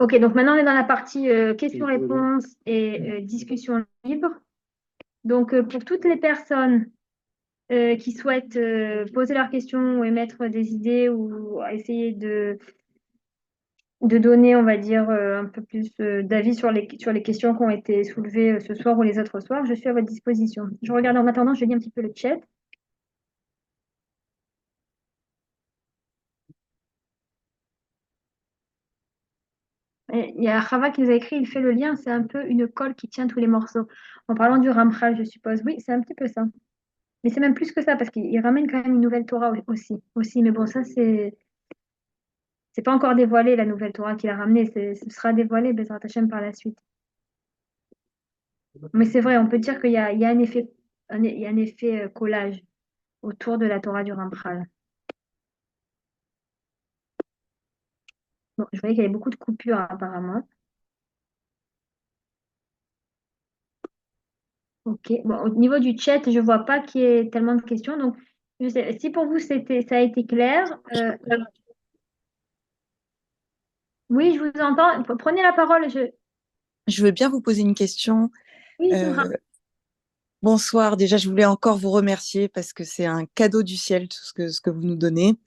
Ok, donc maintenant on est dans la partie questions-réponses et discussion libre. Donc pour toutes les personnes qui souhaitent poser leurs questions ou émettre des idées ou essayer de donner, on va dire, un peu plus d'avis sur les questions qui ont été soulevées ce soir ou les autres soirs, je suis à votre disposition. Je regarde en attendant, je lis un petit peu le chat. Et il y a Rava qui nous a écrit, il fait le lien, c'est un peu une colle qui tient tous les morceaux. En parlant du Ramchal, je suppose. Oui, c'est un petit peu ça. Mais c'est même plus que ça, parce qu'il ramène quand même une nouvelle Torah aussi. Mais bon, ça, c'est pas encore dévoilé, la nouvelle Torah qu'il a ramenée. Ce sera dévoilé, Bezrat Hashem, par la suite. Mais c'est vrai, on peut dire qu'il y a un effet, il y a un effet collage autour de la Torah du Ramchal. Bon, je voyais qu'il y avait beaucoup de coupures, apparemment. Ok. Bon, au niveau du chat, je vois pas qu'il y ait tellement de questions. Donc, je sais, si pour vous, ça a été clair, oui, je vous entends. Prenez la parole. Je veux bien vous poser une question. Oui, Simra. Euh, Bonsoir. Déjà, je voulais encore vous remercier parce que c'est un cadeau du ciel, tout ce que vous nous donnez. Non.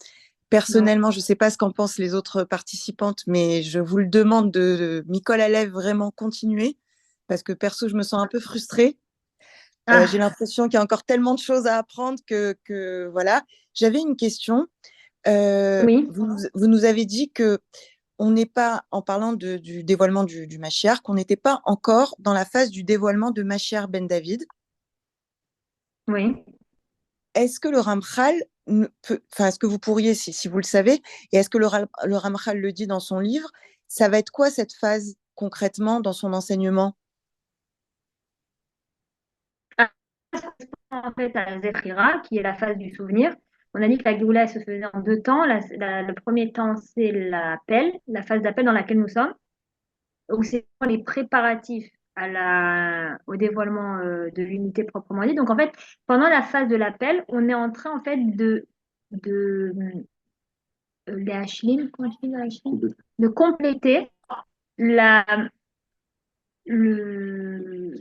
Personnellement, je ne sais pas ce qu'en pensent les autres participantes, mais je vous le demande de m'y coller à lèvres, vraiment continuer, parce que perso, je me sens un peu frustrée. J'ai Ah, l'impression qu'il y a encore tellement de choses à apprendre que voilà. J'avais une question. oui. Vous nous avez dit que on n'est pas, en parlant du dévoilement du Mashiach, qu'on n'était pas encore dans la phase du dévoilement de Mashiach ben David. Oui. Est-ce que le Ramchal enfin, est-ce que vous pourriez, si vous le savez, et est-ce que le Ramchal le dit dans son livre, ça va être quoi cette phase concrètement dans son enseignement? Ah, en fait, à la Zéphira, qui est la phase du souvenir. On a dit que la Géoula elle se faisait en deux temps. Le premier temps, c'est l'appel, la phase d'appel dans laquelle nous sommes. Donc, c'est les préparatifs au dévoilement de l'unité proprement dit. Donc, en fait, pendant la phase de l'appel, on est en train, en fait, de, les hashlim, comment je dis, les hashlim de compléter la, le,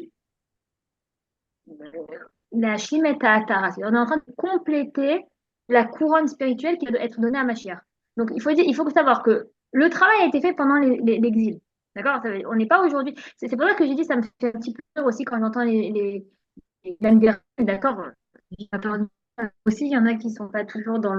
la Shimeta Atara. On est en train de compléter la couronne spirituelle qui doit être donnée à Mashiach. Donc, il faut savoir que le travail a été fait pendant l'exil. D'accord? On n'est pas aujourd'hui. C'est pour ça que j'ai dit, ça me fait un petit peu peur aussi quand j'entends les MDR. D'accord? Aussi, il y en a qui ne sont pas toujours dans,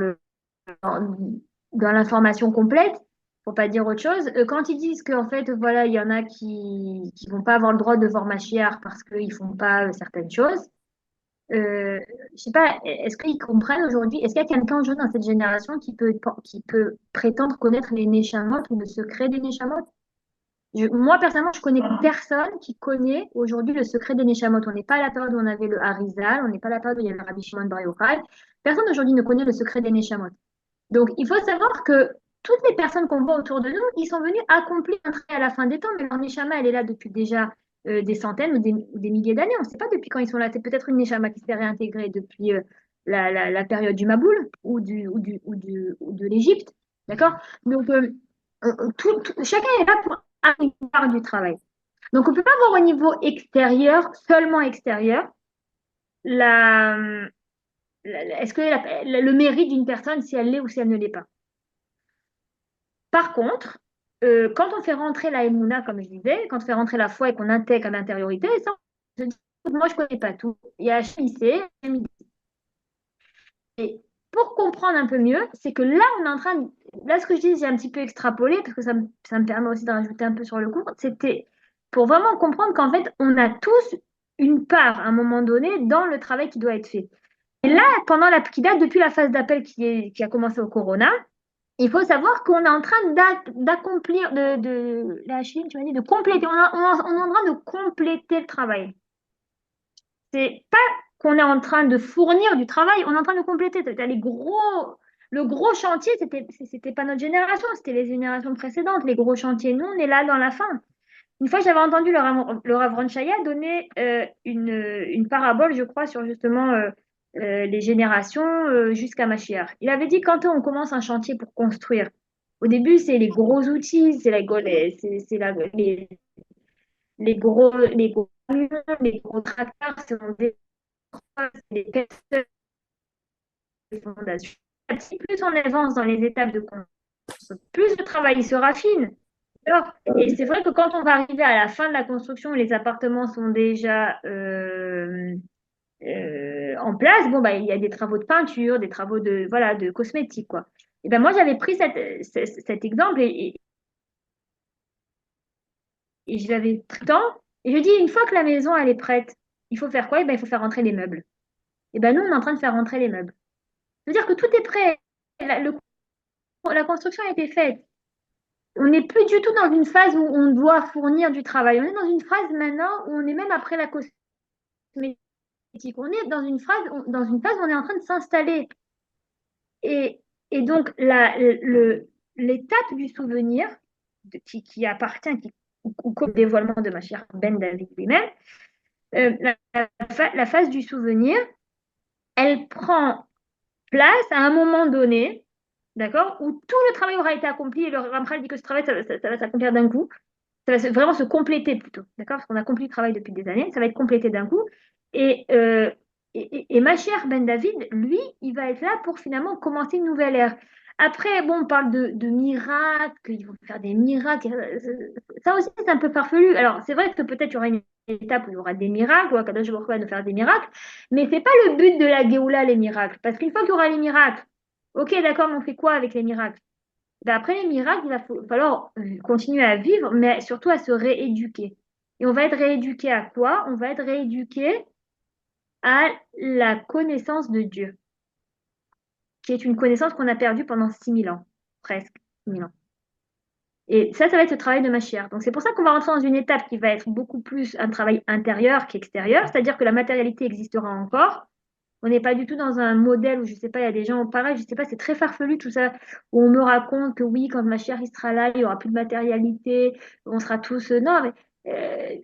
dans l'information complète, pour pas dire autre chose. Quand ils disent qu'en fait, voilà, il y en a qui vont pas avoir le droit de voir Mashiach parce qu'ils font pas certaines choses, je sais pas, est-ce qu'ils comprennent aujourd'hui, est-ce qu'il y a quelqu'un aujourd'hui dans cette génération qui peut prétendre connaître les Neshamot ou le secret des Neshamot? Moi, personnellement, je connais personne qui connaît aujourd'hui le secret des Neshamot. On n'est pas à la période où on avait le Harizal, on n'est pas à la période où il y avait le Rabbi Shimon Bar Yochai. Personne aujourd'hui ne connaît le secret des Neshamot. Donc, il faut savoir que toutes les personnes qu'on voit autour de nous, ils sont venus accomplir un trait à la fin des temps, mais leur Neshama, elle est là depuis déjà des centaines ou des milliers d'années. On ne sait pas depuis quand ils sont là. C'est peut-être une Neshama qui s'est réintégrée depuis la période du Maboul ou de l'Égypte. D'accord? Donc, chacun est là pour une part du travail. Donc, on ne peut pas voir au niveau extérieur, seulement extérieur, la, est-ce que le mérite d'une personne, si elle l'est ou si elle ne l'est pas. Par contre, quand on fait rentrer la Emouna, comme je disais, quand on fait rentrer la foi et qu'on intègre à l'intériorité, ça, je dis, moi, je ne connais pas tout. Il y a HMIC, et pour comprendre un peu mieux, c'est que là, on est en train de... Là, ce que je dis, j'ai un petit peu extrapolé, parce que ça me permet aussi de rajouter un peu sur le cours. C'était pour vraiment comprendre qu'en fait, on a tous une part, à un moment donné, dans le travail qui doit être fait. Et là, qui date depuis la phase d'appel qui a commencé au Corona, il faut savoir qu'on est en train d'accomplir, la Chine, tu m'as dit, de compléter, on est en train de compléter le travail. C'est pas qu'on est en train de fournir du travail, on est en train de compléter. Le gros chantier, c'était pas notre génération, c'était les générations précédentes, les gros chantiers. Nous, on est là dans la fin. Une fois, j'avais entendu le Rav Ron Chaya donner une parabole, je crois, sur justement les générations jusqu'à Mashiach. Il avait dit, quand on commence un chantier pour construire, Au début, c'est les gros outils, les gros camions, les gros tracteurs, c'est des personnes de fondation. Plus on avance dans les étapes de construction, plus le travail se raffine. Alors, et c'est vrai que quand on va arriver à la fin de la construction, les appartements sont déjà en place, bon, bah, il y a des travaux de peinture, des travaux de, voilà, de cosmétiques, quoi. Et ben moi, j'avais pris cet exemple et je l'avais pris temps. Et je dis, une fois que la maison, elle est prête, il faut faire quoi? Et ben, il faut faire rentrer les meubles. Et ben nous, on est en train de faire rentrer les meubles. C'est-à-dire que tout est prêt. La construction a été faite. On n'est plus du tout dans une phase où on doit fournir du travail. On est dans une phase maintenant où on est même après la cosmétique. On est dans une phase où on est en train de s'installer. Et, et donc, l'étape du souvenir, qui appartient au dévoilement de ma chère Ben David lui-même, la phase du souvenir, elle prend place à un moment donné, d'accord, où tout le travail aura été accompli et le Ramchal dit que ce travail, ça va s'accomplir d'un coup. Ça va vraiment se compléter plutôt, d'accord? Parce qu'on a accompli le travail depuis des années, ça va être complété d'un coup. Et, euh, et ma chère Ben David, lui, il va être là pour finalement commencer une nouvelle ère. Après, bon, on parle de miracles, qu'ils vont faire des miracles. Ça aussi, c'est un peu farfelu. Alors, c'est vrai que peut-être il y aura une étape où il y aura des miracles, ou Akadosh Baruch Hu va nous faire des miracles, mais c'est pas le but de la Géoula, les miracles. Parce qu'une fois qu'il y aura les miracles, ok, d'accord, mais on fait quoi avec les miracles? Ben après les miracles, il va falloir continuer à vivre, mais surtout à se rééduquer. Et on va être rééduqué à quoi? On va être rééduqué à la connaissance de Dieu, qui est une connaissance qu'on a perdue pendant 6000 ans, presque 6000 ans. Et ça va être le travail de Mashiach. Donc c'est pour ça qu'on va rentrer dans une étape qui va être beaucoup plus un travail intérieur qu'extérieur, c'est-à-dire que la matérialité existera encore. On n'est pas du tout dans un modèle où, je sais pas, il y a des gens, pareil, je sais pas, c'est très farfelu tout ça, où on me raconte que oui, quand Mashiach il sera là, il n'y aura plus de matérialité, on sera tous. Non, mais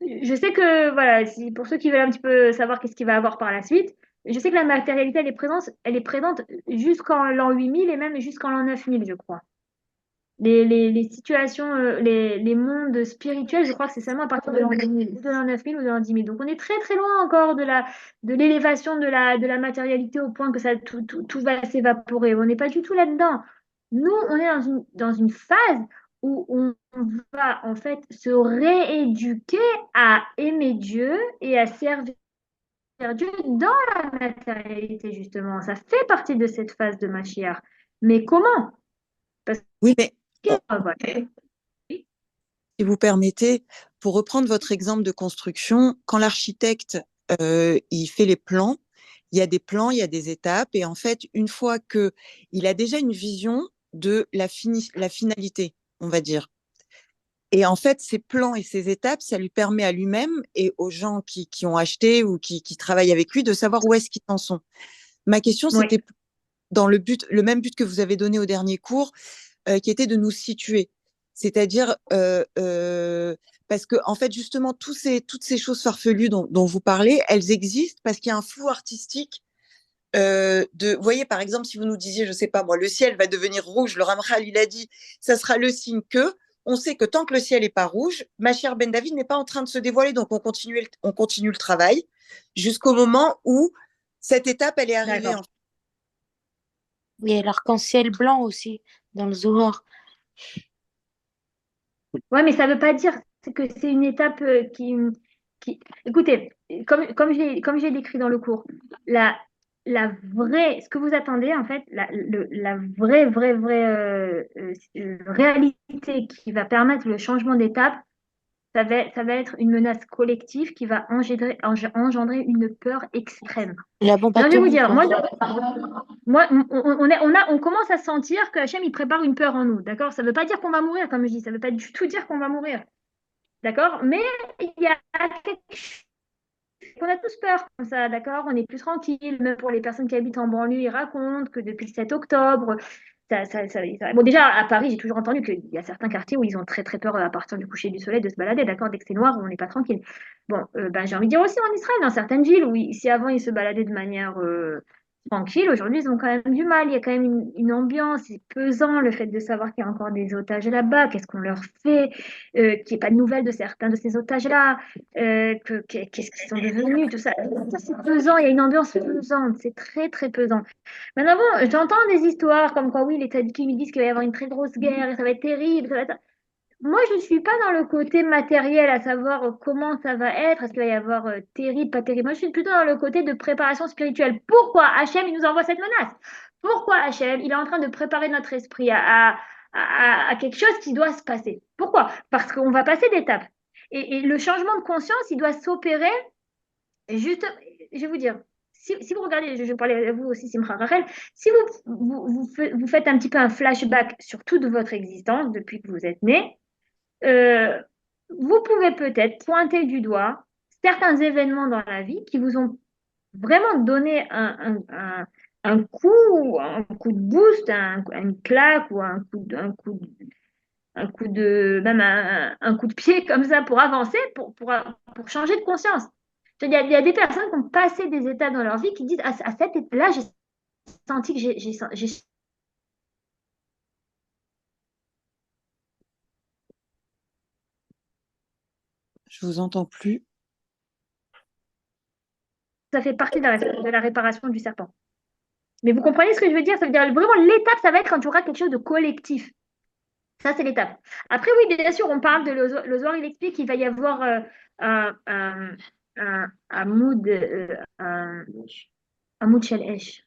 je sais que, voilà, pour ceux qui veulent un petit peu savoir qu'est-ce qu'il va avoir par la suite, je sais que la matérialité, elle est présente jusqu'en l'an 8000 et même jusqu'en l'an 9000, je crois. Les situations, les mondes spirituels, je crois que c'est seulement à partir de l'an 2000, ou de l'an 9000 ou de l'an 10 000. Donc on est très très loin encore de l'élévation de la matérialité au point que tout va s'évaporer. On n'est pas du tout là-dedans. Nous, on est dans une phase où on va en fait se rééduquer à aimer Dieu et à servir Dieu dans la matérialité, justement. Ça fait partie de cette phase de Mashiach. Mais comment? Parce Oui, mais que, voilà. si vous permettez, pour reprendre votre exemple de construction, quand l'architecte il fait les plans, il y a des plans, il y a des étapes, et en fait, une fois qu'il a déjà une vision de la finalité, on va dire. Et en fait, ces plans et ces étapes, ça lui permet à lui-même et aux gens qui ont acheté ou qui travaillent avec lui de savoir où est-ce qu'ils en sont. Ma question, Oui. c'était dans le même but que vous avez donné au dernier cours, qui était de nous situer. C'est-à-dire, parce que, en fait, justement, toutes ces choses farfelues dont vous parlez, elles existent parce qu'il y a un flou artistique. Vous voyez, par exemple, si vous nous disiez, je sais pas moi, le ciel va devenir rouge, le Ramchal, il a dit, ça sera le signe que, on sait que tant que le ciel est pas rouge, ma chère Ben David n'est pas en train de se dévoiler, donc on continue le travail jusqu'au moment où cette étape, elle est arrivée. D'accord. Il y a l'arc-en-ciel blanc aussi dans le Zohar. Ouais, mais ça ne veut pas dire que c'est une étape qui... Écoutez, comme j'ai décrit dans le cours, ce que vous attendez, en fait, la vraie réalité qui va permettre le changement d'étape, ça va être une menace collective qui va engendrer une peur extrême. La bombe Alors, je vais vous atomique, dire, quoi. on commence à sentir que Hachem, il prépare une peur en nous, d'accord? Ça ne veut pas dire qu'on va mourir, comme je dis, ça ne veut pas du tout dire qu'on va mourir, d'accord? Mais il y a quelque chose qu'on a tous peur comme ça, d'accord? On est plus tranquille, même pour les personnes qui habitent en banlieue, ils racontent que depuis le 7 octobre, bon, déjà, à Paris, j'ai toujours entendu qu'il y a certains quartiers où ils ont très très peur à partir du coucher du soleil de se balader, d'accord? Dès que c'est noir, on n'est pas tranquille. Bon, ben, j'ai envie de dire aussi en Israël, dans certaines villes où si avant ils se baladaient de manière tranquille. Aujourd'hui, ils ont quand même du mal. Il y a quand même une ambiance. C'est pesant le fait de savoir qu'il y a encore des otages là-bas. Qu'est-ce qu'on leur fait? Qu'il n'y ait pas de nouvelles de certains de ces otages-là. Qu'est-ce qu'ils sont devenus? Tout ça. Ça, c'est pesant. Il y a une ambiance pesante. C'est très, très pesant. Maintenant, bon, j'entends des histoires comme quoi, oui, les Tadjiks me disent qu'il va y avoir une très grosse guerre et ça va être terrible. Moi, je ne suis pas dans le côté matériel, à savoir comment ça va être, est-ce qu'il va y avoir terrible, pas terrible. Moi, je suis plutôt dans le côté de préparation spirituelle. Pourquoi Hachem, il nous envoie cette menace? Pourquoi Hachem, il est en train de préparer notre esprit à quelque chose qui doit se passer? Pourquoi? Parce qu'on va passer d'étapes. Et le changement de conscience, il doit s'opérer juste, je vais vous dire, si vous regardez, je parlais à vous aussi, Simcha Rachel, si vous faites un petit peu un flashback sur toute votre existence depuis que vous êtes né, euh, vous pouvez peut-être pointer du doigt certains événements dans la vie qui vous ont vraiment donné un coup de boost, une claque ou même un coup de pied comme ça pour avancer, pour changer de conscience. Il y a des personnes qui ont passé des étapes dans leur vie qui disent à cette étape-là, j'ai senti que Je vous entends plus. ça fait partie de la réparation du serpent. Mais vous comprenez ce que je veux dire? Ça veut dire vraiment l'étape, ça va être quand tu auras quelque chose de collectif. Ça, c'est l'étape. Après, oui, bien sûr, on parle de le Zohar, il explique qu'il va y avoir un mood, un mood shel esh,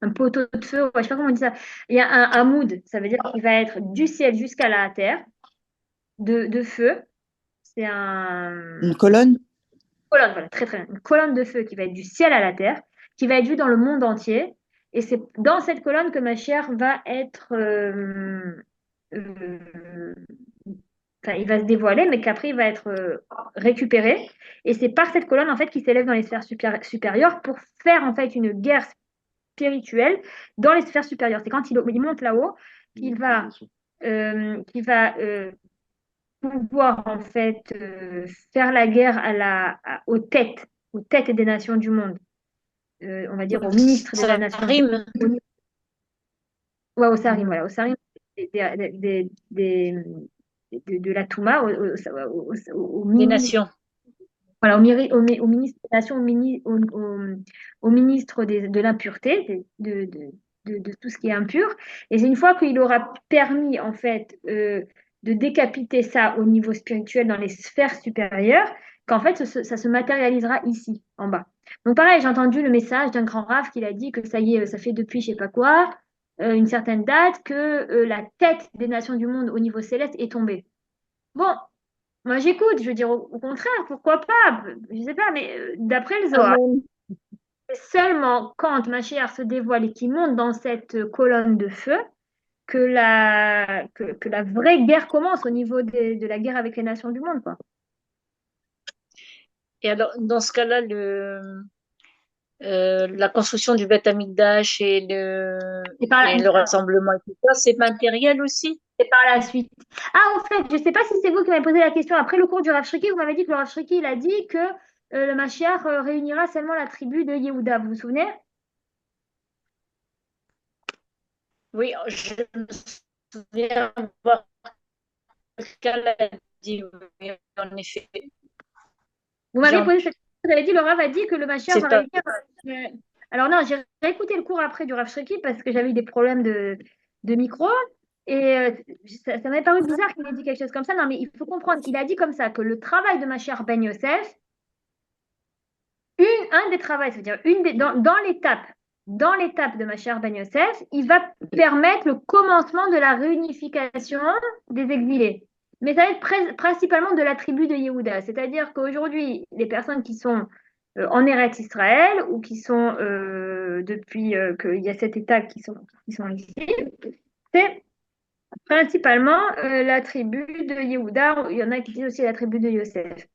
un poteau de feu, ouais, je ne sais pas comment on dit ça. Il y a un mood, ça veut dire qu'il va être du ciel jusqu'à la terre, de feu. C'est Une colonne? colonne, voilà, très très bien. Une colonne de feu qui va être du ciel à la terre, qui va être vue dans le monde entier. Et c'est dans cette colonne que ma chair va être. Euh, enfin, il va se dévoiler, mais qu'après il va être récupéré. Et c'est par cette colonne en fait qu'il s'élève dans les sphères supérieures pour faire en fait une guerre spirituelle dans les sphères supérieures. C'est quand il monte là-haut qu'il va pouvoir en fait faire la guerre aux têtes des nations du monde. On va dire aux ministres de la Ça nation du rime. monde. Ouais, au Sarim, voilà, au Sarim de la Touma, au Des ministre, nations. voilà, au ministre des nations, au ministre de l'impureté, de tout ce qui est impur. Et c'est une fois qu'il aura permis, en fait, de décapiter ça au niveau spirituel dans les sphères supérieures, qu'en fait, ça se matérialisera ici, en bas. Donc, pareil, j'ai entendu le message d'un grand rave qui a dit que ça y est, ça fait depuis je sais pas quoi, une certaine date, que la tête des nations du monde au niveau céleste est tombée. Bon, moi j'écoute, je veux dire au contraire, pourquoi pas, je sais pas, mais d'après le Zohar, Amen. c'est seulement quand Mashiach se dévoile et qu'il monte dans cette colonne de feu que la vraie guerre commence au niveau de la guerre avec les nations du monde, quoi. Et alors, dans ce cas-là, la construction du Beth Amikdash Et par et la, le rassemblement et tout ça, c'est matériel aussi. et par la suite. Ah, en fait, je ne sais pas si c'est vous qui m'avez posé la question. Après le cours du Rav Shriki, vous m'avez dit que le Rav Shriki, il a dit que le Mashiach réunira seulement la tribu de Yehuda. Vous vous souvenez? Oui, je me souviens voir quelqu'un l'a dit, oui, en effet. Vous m'avez posé cette question. Vous avez dit, le Rav a dit que le Mashiach C'est va pas. réunir. Alors non, j'ai réécouté le cours après du Rav Shriki parce que j'avais eu des problèmes de micro. Et ça m'avait paru bizarre qu'il ait dit quelque chose comme ça. Non, mais il faut comprendre. Il a dit comme ça que le travail de Mashiach Ben Yosef, un des travaux, c'est-à-dire dans l'étape de Mashiach Ben Yosef, il va permettre le commencement de la réunification des exilés. Mais ça va être principalement de la tribu de Yehuda. C'est-à-dire qu'aujourd'hui, les personnes qui sont en Eretz Israël ou qui sont depuis qu'il y a cet État qui sont ici, c'est principalement la tribu de Yehuda. Il y en a qui disent aussi la tribu de Yosef.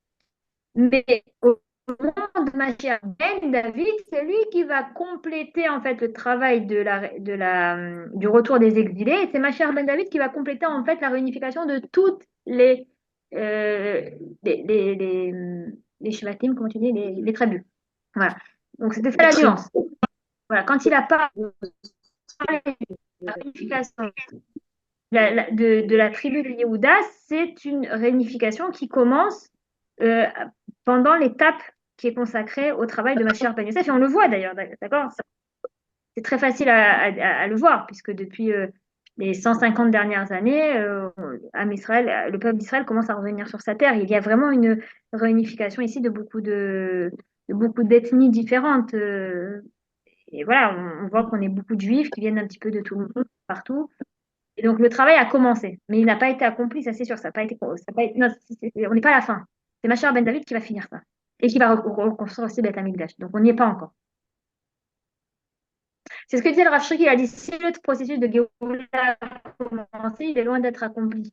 Mais au moment de Mashiach Ben David, c'est lui qui va compléter en fait le travail du retour des exilés. Et c'est Mashiach Ben David qui va compléter en fait la réunification de toutes euh, les, les, les, les shvatim, comment tu dis, les tribus. Voilà. Donc, c'était ça la nuance. Voilà. Quand il a pas la réunification de la tribu de Yehuda, c'est une réunification qui commence pendant l'étape qui est consacrée au travail de Mashiach Ben Yosef. Et on le voit d'ailleurs, d'accord? C'est très facile à le voir, puisque depuis les 150 dernières années, Israël, le peuple d'Israël commence à revenir sur sa terre. Il y a vraiment une réunification ici de beaucoup d'ethnies différentes. Et voilà, on voit qu'on est beaucoup de juifs qui viennent un petit peu de tout le monde, partout. Et donc le travail a commencé, mais il n'a pas été accompli, ça c'est sûr. Ça n'a pas été, non, on n'est pas à la fin. C'est Machar Ben David qui va finir ça. Et qui va reconstruire aussi Beth Amikdash. Donc on n'y est pas encore. C'est ce que disait le Rav Shrik, il a dit, si le processus de Géoula a commencé, il est loin d'être accompli.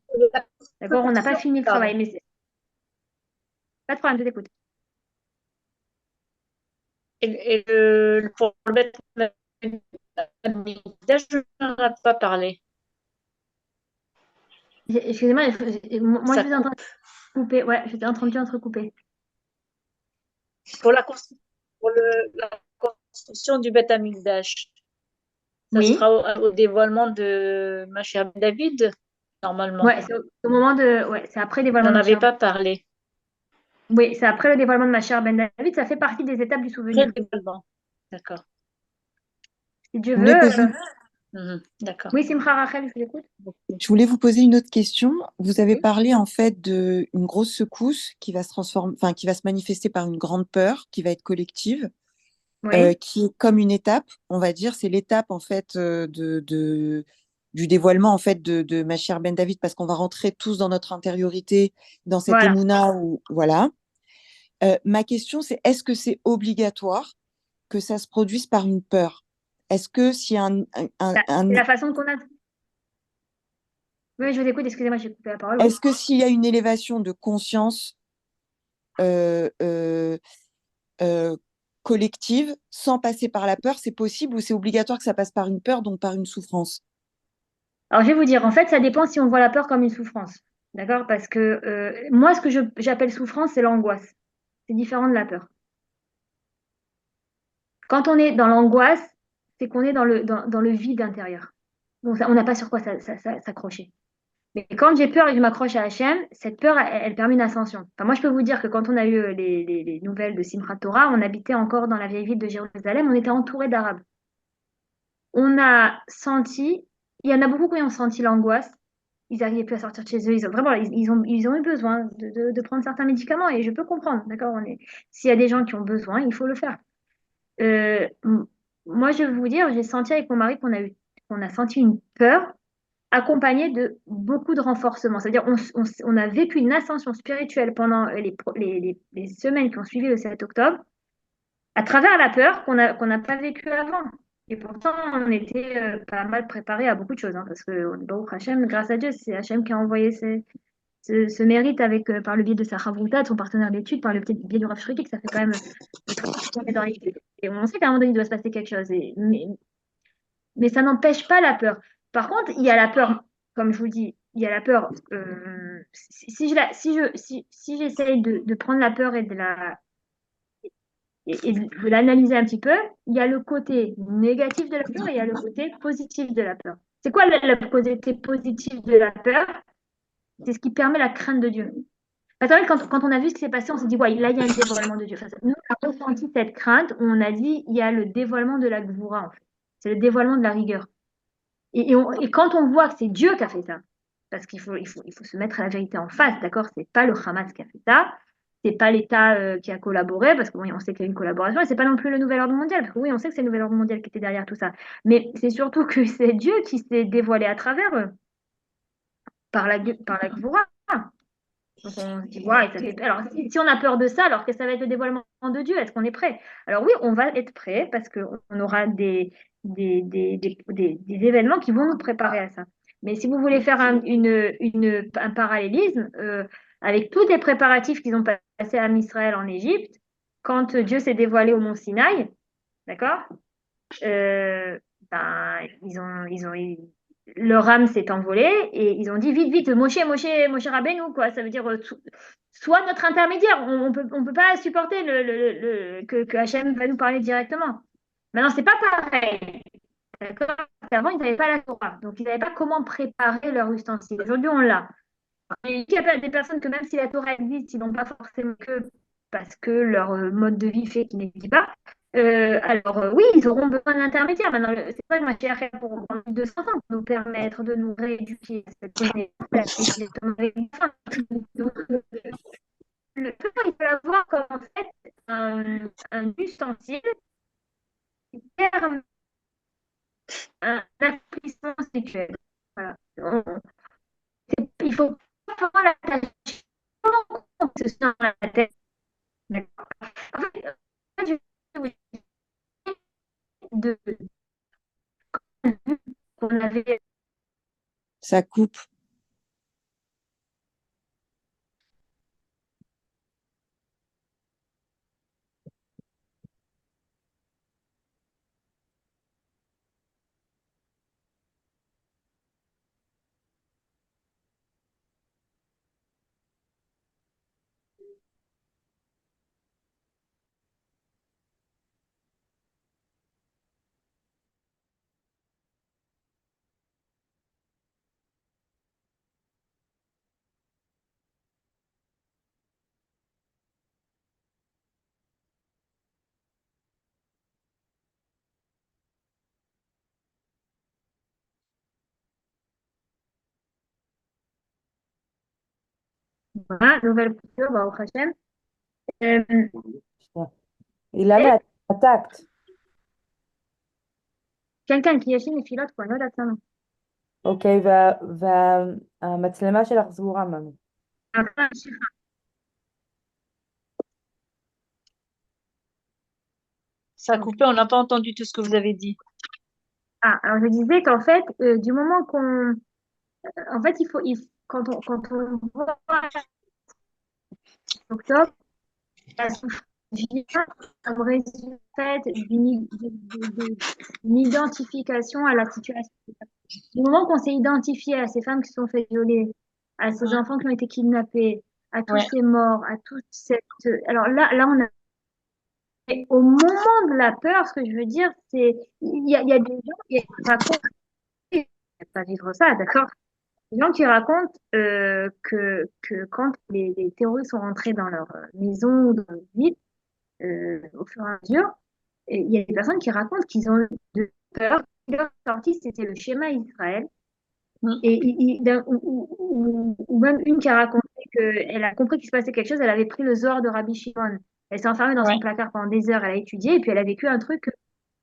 D'accord? On n'a pas fini le travail, mais c'est pas de problème, je t'écoute. Et pour le Beth Amikdash, je n'en ai pas parlé. Excusez-moi, moi je vous entends couper. Ouais, j'étais entendu entrecouper. Pour la construction du Beth Amikdash, ça Oui. sera au dévoilement de Mashiach Ben David, normalement. Ouais, c'est au moment de. Ouais, c'est après le On dévoilement n'en de avait Mashiach. pas parlé. Oui, c'est après le dévoilement de Mashiach Ben David, ça fait partie des étapes du souvenir. Après le dévoilement. D'accord. Si Dieu Je voulais veut. poser- D'accord. Oui, Simcha Rachel, je vous écoute. Je voulais vous poser une autre question. Vous avez Oui. parlé en fait d'une grosse secousse qui va se transformer, enfin qui va se manifester par une grande peur qui va être collective, Oui. qui est comme une étape, on va dire, c'est l'étape en fait du dévoilement en fait de Machir Ben David, parce qu'on va rentrer tous dans notre intériorité, dans cette Voilà. émouna où voilà. Ma question c'est, est-ce que c'est obligatoire que ça se produise par une peur? Est-ce que s'il y a C'est la façon qu'on a. Oui, je vous écoute, excusez-moi, j'ai coupé la parole. Oui. est-ce que s'il y a une élévation de conscience euh, euh, euh, collective sans passer par la peur, c'est possible, ou c'est obligatoire que ça passe par une peur, donc par une souffrance? Alors, je vais vous dire, en fait, ça dépend si on voit la peur comme une souffrance. D'accord? Parce que moi, ce que j'appelle souffrance, c'est l'angoisse. C'est différent de la peur. Quand on est dans l'angoisse, c'est qu'on est dans le vide intérieur. Donc, on n'a pas sur quoi s'accrocher. Mais quand j'ai peur et que je m'accroche à Hachem, cette peur, elle permet une ascension. Enfin, moi, je peux vous dire que quand on a eu les nouvelles de Simchat Torah, on habitait encore dans la vieille ville de Jérusalem, on était entouré d'Arabes. On a senti, il y en a beaucoup qui ont senti l'angoisse, ils n'arrivaient plus à sortir de chez eux, vraiment, ils ont eu besoin de prendre certains médicaments et je peux comprendre, d'accord? S'il y a des gens qui ont besoin, il faut le faire. Euh, m- Moi, je vais vous dire, j'ai senti avec mon mari qu'on a senti une peur accompagnée de beaucoup de renforcement. C'est-à-dire, on a vécu une ascension spirituelle pendant les semaines qui ont suivi le 7 octobre, à travers la peur qu'on n'a pas vécu avant. Et pourtant, on était pas mal préparé à beaucoup de choses, hein, parce que Baruch Hashem, grâce à Dieu, c'est Hashem qui a envoyé ce mérite avec, par le biais de sa Chavruta, de son partenaire d'études, par le biais du Rav Shriki, que ça fait quand même qu'on est dans l'étude. Et on sait qu'à un moment donné, il doit se passer quelque chose. Mais ça n'empêche pas la peur. Par contre, il y a la peur, comme je vous dis, il y a la peur. Si j'essaye de prendre la peur et de l'analyser un petit peu, il y a le côté négatif de la peur et il y a le côté positif de la peur. C'est quoi le côté positif de la peur? C'est ce qui permet la crainte de Dieu. Parce que quand on a vu ce qui s'est passé, on s'est dit, ouais, là, il y a un dévoilement de Dieu. Enfin, nous, on a ressenti cette crainte où on a dit, il y a le dévoilement de la Gvoura, en fait. C'est le dévoilement de la rigueur. Et quand on voit que c'est Dieu qui a fait ça, parce qu'il faut se mettre à la vérité en face, d'accord? C'est pas le Hamas qui a fait ça, c'est pas l'État qui a collaboré, parce que oui, on sait qu'il y a une collaboration, et c'est pas non plus le nouvel ordre mondial, parce que oui, on sait que c'est le nouvel ordre mondial qui était derrière tout ça. Mais c'est surtout que c'est Dieu qui s'est dévoilé à travers eux, par la Gvoura. Donc on se dit, ouais, ça fait. Alors, si on a peur de ça, alors que ça va être le dévoilement de Dieu, est-ce qu'on est prêt? Alors oui, on va être prêt parce qu'on aura des événements qui vont nous préparer à ça. Mais si vous voulez faire un parallélisme, avec tous les préparatifs qu'ils ont passés à Israël en Égypte, quand Dieu s'est dévoilé au mont Sinaï, d'accord? Ben, leur âme s'est envolée et ils ont dit vite, vite, Moshe, Moshe, Moshe Rabbeinu, quoi. Ça veut dire soit notre intermédiaire. On peut pas supporter que Hachem va nous parler directement. Maintenant, c'est pas pareil. D'accord? Avant, ils n'avaient pas la Torah. Donc, ils n'avaient pas comment préparer leur ustensile. Aujourd'hui, on l'a. Et il y a des personnes que même si la Torah existe, ils n'ont pas forcément que parce que leur mode de vie fait qu'il n'existe pas. Alors oui, ils auront besoin d'intermédiaires. Maintenant, c'est pas que ma chère pour en 200 ans pour nous permettre de nous rééduquer à cette connaissance-là. Donc, le Torah, il peut avoir comme en fait un ustensile qui permet un accomplissement spirituel. Voilà. Il faut pas vraiment l'attacher compte que ce soit dans la tête. D'accord. En fait, de qu'on avait. Ça coupe. Voilà, nouvelle culture, bah, au Hachem. Et למה את עתקת? quelqu'un qui ישן נפילות quoi, לא יודעת למה. אוקיי, והמצלמה שלך סגורה, ממי. Ça a coupé, on n'a pas entendu tout ce que vous avez dit. Ah, alors je disais qu'en fait, du moment qu'on. En fait, quand on voit octobre, la souffrance vient comme résultat d'une identification à la situation. Du moment qu'on s'est identifié à ces femmes qui se sont fait violer, à ces enfants qui ont été kidnappés, à tous Ouais. ces morts, à toute cette. Alors là, on a. Et au moment de la peur, ce que je veux dire, c'est. Il y a des gens qui racontent. Je ne vais pas vivre ça, d'accord? Des gens qui racontent que quand les terroristes sont rentrés dans leur maison ou dans leur ville, au fur et à mesure, et il y a des personnes qui racontent qu'ils ont eu de peur. Leur sortie, c'était le schéma Israël. Et ou même une qui a raconté qu'elle a compris qu'il se passait quelque chose, elle avait pris le Zohar de Rabbi Shimon. Elle s'est enfermée dans son Ouais. placard pendant des heures, elle a étudié, et puis elle a vécu un truc,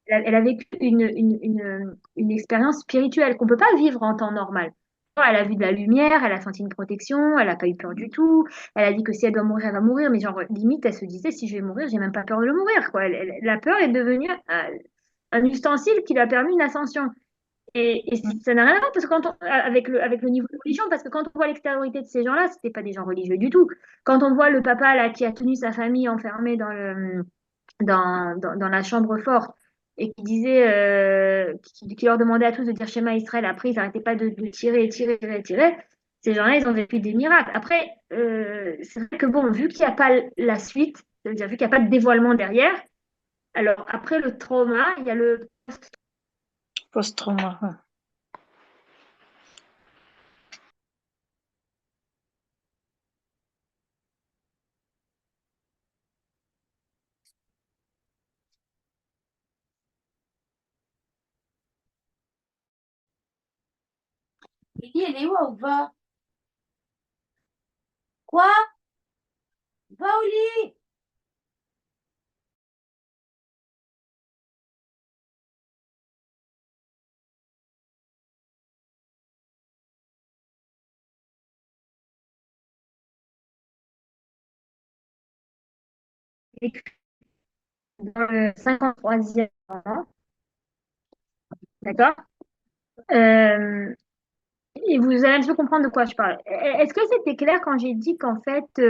elle a vécu une expérience spirituelle qu'on ne peut pas vivre en temps normal. Elle a vu de la lumière, elle a senti une protection, elle n'a pas eu peur du tout. Elle a dit que si elle doit mourir, elle va mourir. Mais genre, limite, elle se disait, si je vais mourir, j'ai même pas peur de le mourir, quoi. La peur est devenue un ustensile qui lui a permis une ascension. Et ça n'a rien à voir parce que avec le niveau de religion, parce que quand on voit l'extériorité de ces gens-là, c'était pas des gens religieux du tout. Quand on voit le papa là qui a tenu sa famille enfermée dans la chambre forte et qui disait, qui leur demandait à tous de dire Schéma Israël, après ils n'arrêtaient pas de tirer, tirer, tirer, tirer. Ces gens-là, ils ont vécu des miracles. Après, c'est vrai que bon, vu qu'il n'y a pas la suite, c'est-à-dire vu qu'il n'y a pas de dévoilement derrière, alors après le trauma, il y a le Post-trauma. Ouais. Lily, elle est où ou va? Quoi? Va au lit! dans le 53e an, d'accord? Euh, et vous allez un petit peu comprendre de quoi je parle. Est-ce que c'était clair quand j'ai dit qu'en fait,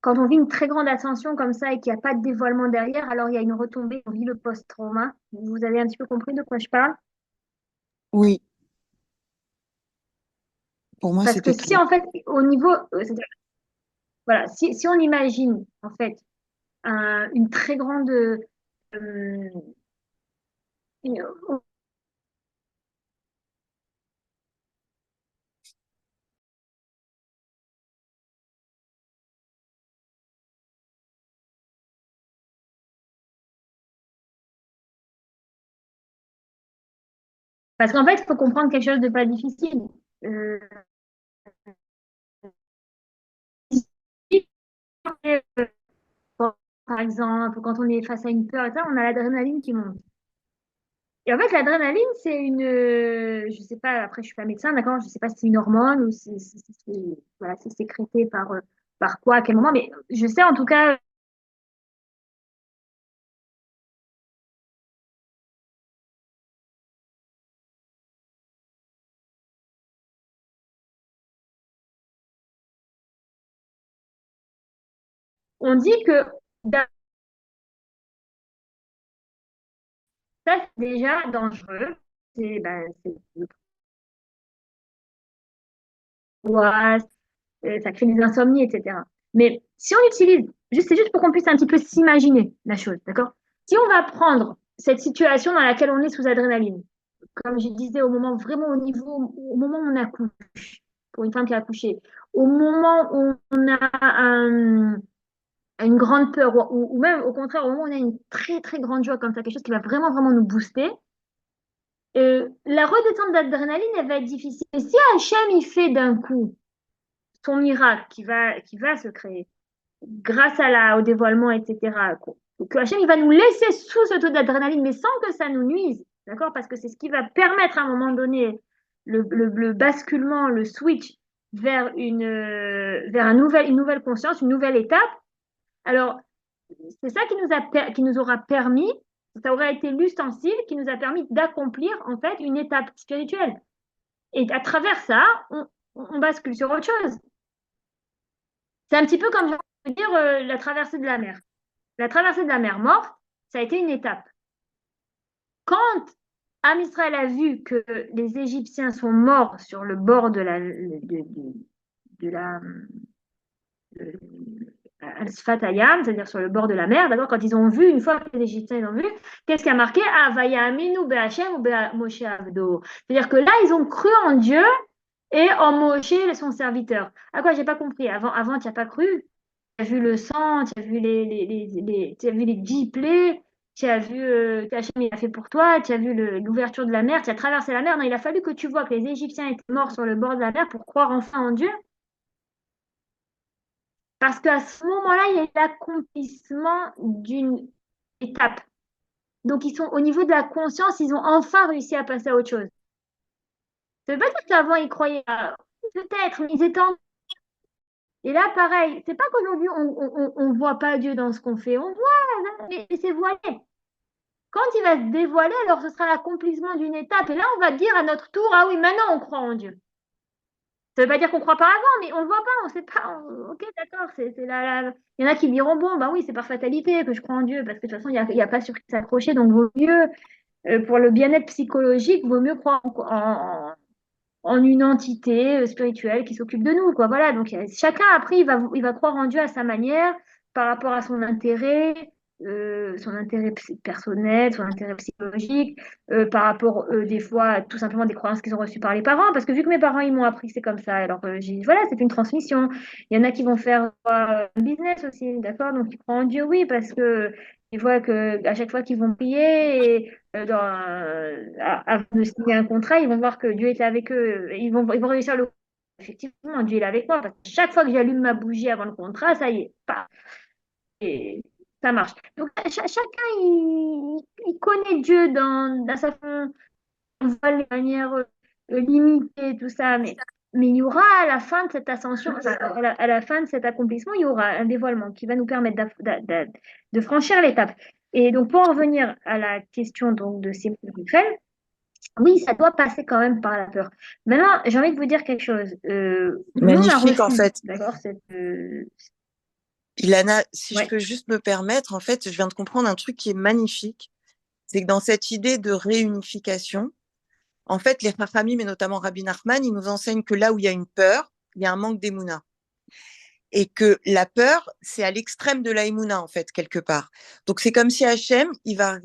quand on vit une très grande ascension comme ça et qu'il n'y a pas de dévoilement derrière, alors il y a une retombée, on vit le post-trauma. Vous avez un petit peu compris de quoi je parle? Oui. Pour moi, Parce que c'était si, clair. en fait, au niveau, c'est-à-dire, voilà, si on imagine, en fait, une très grande, une- parce qu'en fait, il faut comprendre quelque chose de pas difficile. Euh, Par exemple, quand on est face à une peur, et ça, on a l'adrénaline qui monte. Et en fait, l'adrénaline, c'est je sais pas, après, je suis pas médecin, d'accord, je sais pas si c'est une hormone ou voilà, c'est sécrété par quoi, à quel moment, mais je sais en tout cas, on dit que ça, c'est déjà dangereux. C'est l'angoisse, ça crée des insomnies, etc. Mais si on utilise, c'est juste pour qu'on puisse un petit peu s'imaginer la chose, d'accord? Si on va prendre cette situation dans laquelle on est sous adrénaline, comme je disais, vraiment au moment où on accouche, pour une femme qui a accouché, au moment où on a une grande peur, ou même au contraire, au moment où on a une très très grande joie, comme ça, quelque chose qui va vraiment vraiment nous booster, la redescente d'adrénaline, elle va être difficile. Et si Hachem, il fait d'un coup son miracle qui va se créer, grâce au dévoilement, etc., que Hachem, il va nous laisser sous ce taux d'adrénaline, mais sans que ça nous nuise, d'accord? Parce que c'est ce qui va permettre à un moment donné le basculement, le switch vers une nouvelle conscience, une nouvelle étape. Alors, c'est ça qui nous aura permis, ça aurait été l'ustensile qui nous a permis d'accomplir en fait une étape spirituelle. Et à travers ça, on bascule sur autre chose. C'est un petit peu comme, je veux dire, la traversée de la mer. La traversée de la mer Morte, ça a été une étape. Quand Am Israël a vu que les Égyptiens sont morts sur le bord de la Al-Sfat Hayam, c'est-à-dire sur le bord de la mer, d'abord, quand ils ont vu, une fois que les Égyptiens ont vu, qu'est-ce qui a marqué? Ah, Vaya Aminu Be'Hachem ou Moshe Avdo. C'est-à-dire que là, ils ont cru en Dieu et en Moshe, son serviteur. À quoi j'ai pas compris? Avant tu n'as pas cru? Tu as vu le sang, tu as vu tu as vu les 10 plaies, tu as vu Hachem, il a fait pour toi, tu as vu l'ouverture de la mer, tu as traversé la mer. Non, il a fallu que tu vois que les Égyptiens étaient morts sur le bord de la mer pour croire enfin en Dieu. Parce qu'à ce moment-là, il y a eu l'accomplissement d'une étape. Donc, ils sont au niveau de la conscience, ils ont enfin réussi à passer à autre chose. Ça ne veut pas dire qu'avant, ils croyaient, peut-être, mais ils étaient en... Et là, pareil, c'est pas qu'aujourd'hui, on voit pas Dieu dans ce qu'on fait. On voit, mais c'est voilé. Quand il va se dévoiler, alors ce sera l'accomplissement d'une étape. Et là, on va dire à notre tour, ah oui, maintenant, on croit en Dieu. Ça ne veut pas dire qu'on ne croit pas avant, mais on ne le voit pas, on ne sait pas. Ok, d'accord, il y en a qui diront, bon, bah oui, c'est par fatalité que je crois en Dieu, parce que de toute façon, il n'y a pas sur qui s'accrocher, donc vaut mieux, pour le bien-être psychologique, vaut mieux croire en une entité spirituelle qui s'occupe de nous, quoi. Voilà, donc chacun, après, il va croire en Dieu à sa manière, par rapport à son intérêt personnel, son intérêt psychologique, par rapport, des fois, à tout simplement des croyances qu'ils ont reçues par les parents, parce que vu que mes parents, ils m'ont appris que c'est comme ça, alors voilà, c'est une transmission. Il y en a qui vont faire un business aussi, d'accord? Donc, ils croient en Dieu, oui, parce que ils voient que à chaque fois qu'ils vont prier, avant de signer un contrat, ils vont voir que Dieu est avec eux. Ils vont réussir le. Effectivement, Dieu est avec moi. Parce que chaque fois que j'allume ma bougie avant le contrat, ça y est, paf, et ça marche. Donc, chacun, il connaît Dieu dans sa façon, on voit les manières limitées, tout ça. Mais il y aura à la fin de cette ascension, à la fin de cet accomplissement, il y aura un dévoilement qui va nous permettre de franchir l'étape. Et donc, pour en revenir à la question donc, de Simon Wiesel, oui, ça doit passer quand même par la peur. Maintenant, j'ai envie de vous dire quelque chose. Nous, on a Magnifique, en reçu, fait. d'accord, Ilana, si je ouais, peux juste me permettre, en fait, je viens de comprendre un truc qui est magnifique. C'est que dans cette idée de réunification, En fait, les Chachamim, mais notamment Rabbi Nachman, ils nous enseignent que là où il y a une peur, il y a un manque d'émouna. Et que la peur, c'est à l'extrême de la émouna, en fait, quelque part. Donc, c'est comme si Hachem, il va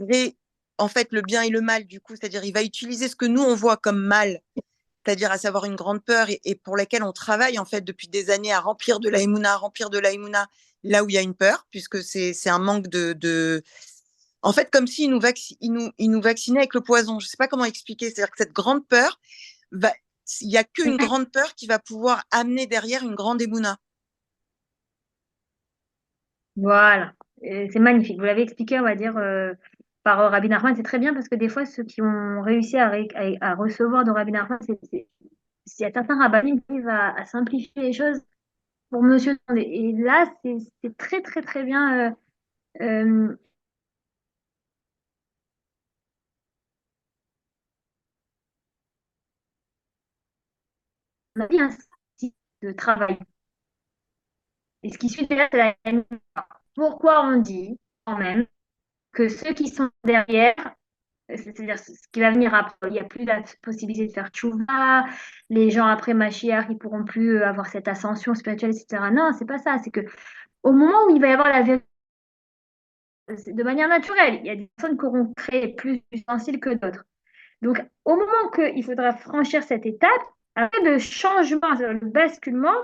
en fait, le bien et le mal, du coup, c'est-à-dire, il va utiliser ce que nous, on voit comme mal, c'est-à-dire à savoir une grande peur et pour laquelle on travaille, en fait, depuis des années à remplir de la émouna, là où il y a une peur, puisque c'est un manque En fait, comme s'il il nous vaccinait avec le poison. Je ne sais pas comment expliquer. C'est-à-dire que cette grande peur, il n'y a qu'une grande peur qui va pouvoir amener derrière une grande émouna. Voilà. C'est magnifique. Vous l'avez expliqué, on va dire, par Rabbi Nachman. C'est très bien parce que des fois, ceux qui ont réussi à recevoir de Rabbi Nachman, il y a certains rabbins qui arrivent à simplifier les choses pour monsieur. Tout le monde. Et là, c'est très, très, très bien. Euh, on a dit un site de travail. Et ce qui suit derrière, c'est la même. Pourquoi on dit quand même que ceux qui sont derrière, c'est-à-dire ce qui va venir après, il n'y a plus la possibilité de faire tchouva, les gens après Mashiach, ils pourront plus avoir cette ascension spirituelle, etc. Non, c'est pas ça. C'est que au moment où il va y avoir la vérité, de manière naturelle, il y a des personnes qui auront créé plus d'ustensiles que d'autres. Donc, au moment qu'il faudra franchir cette étape, après le changement, le basculement,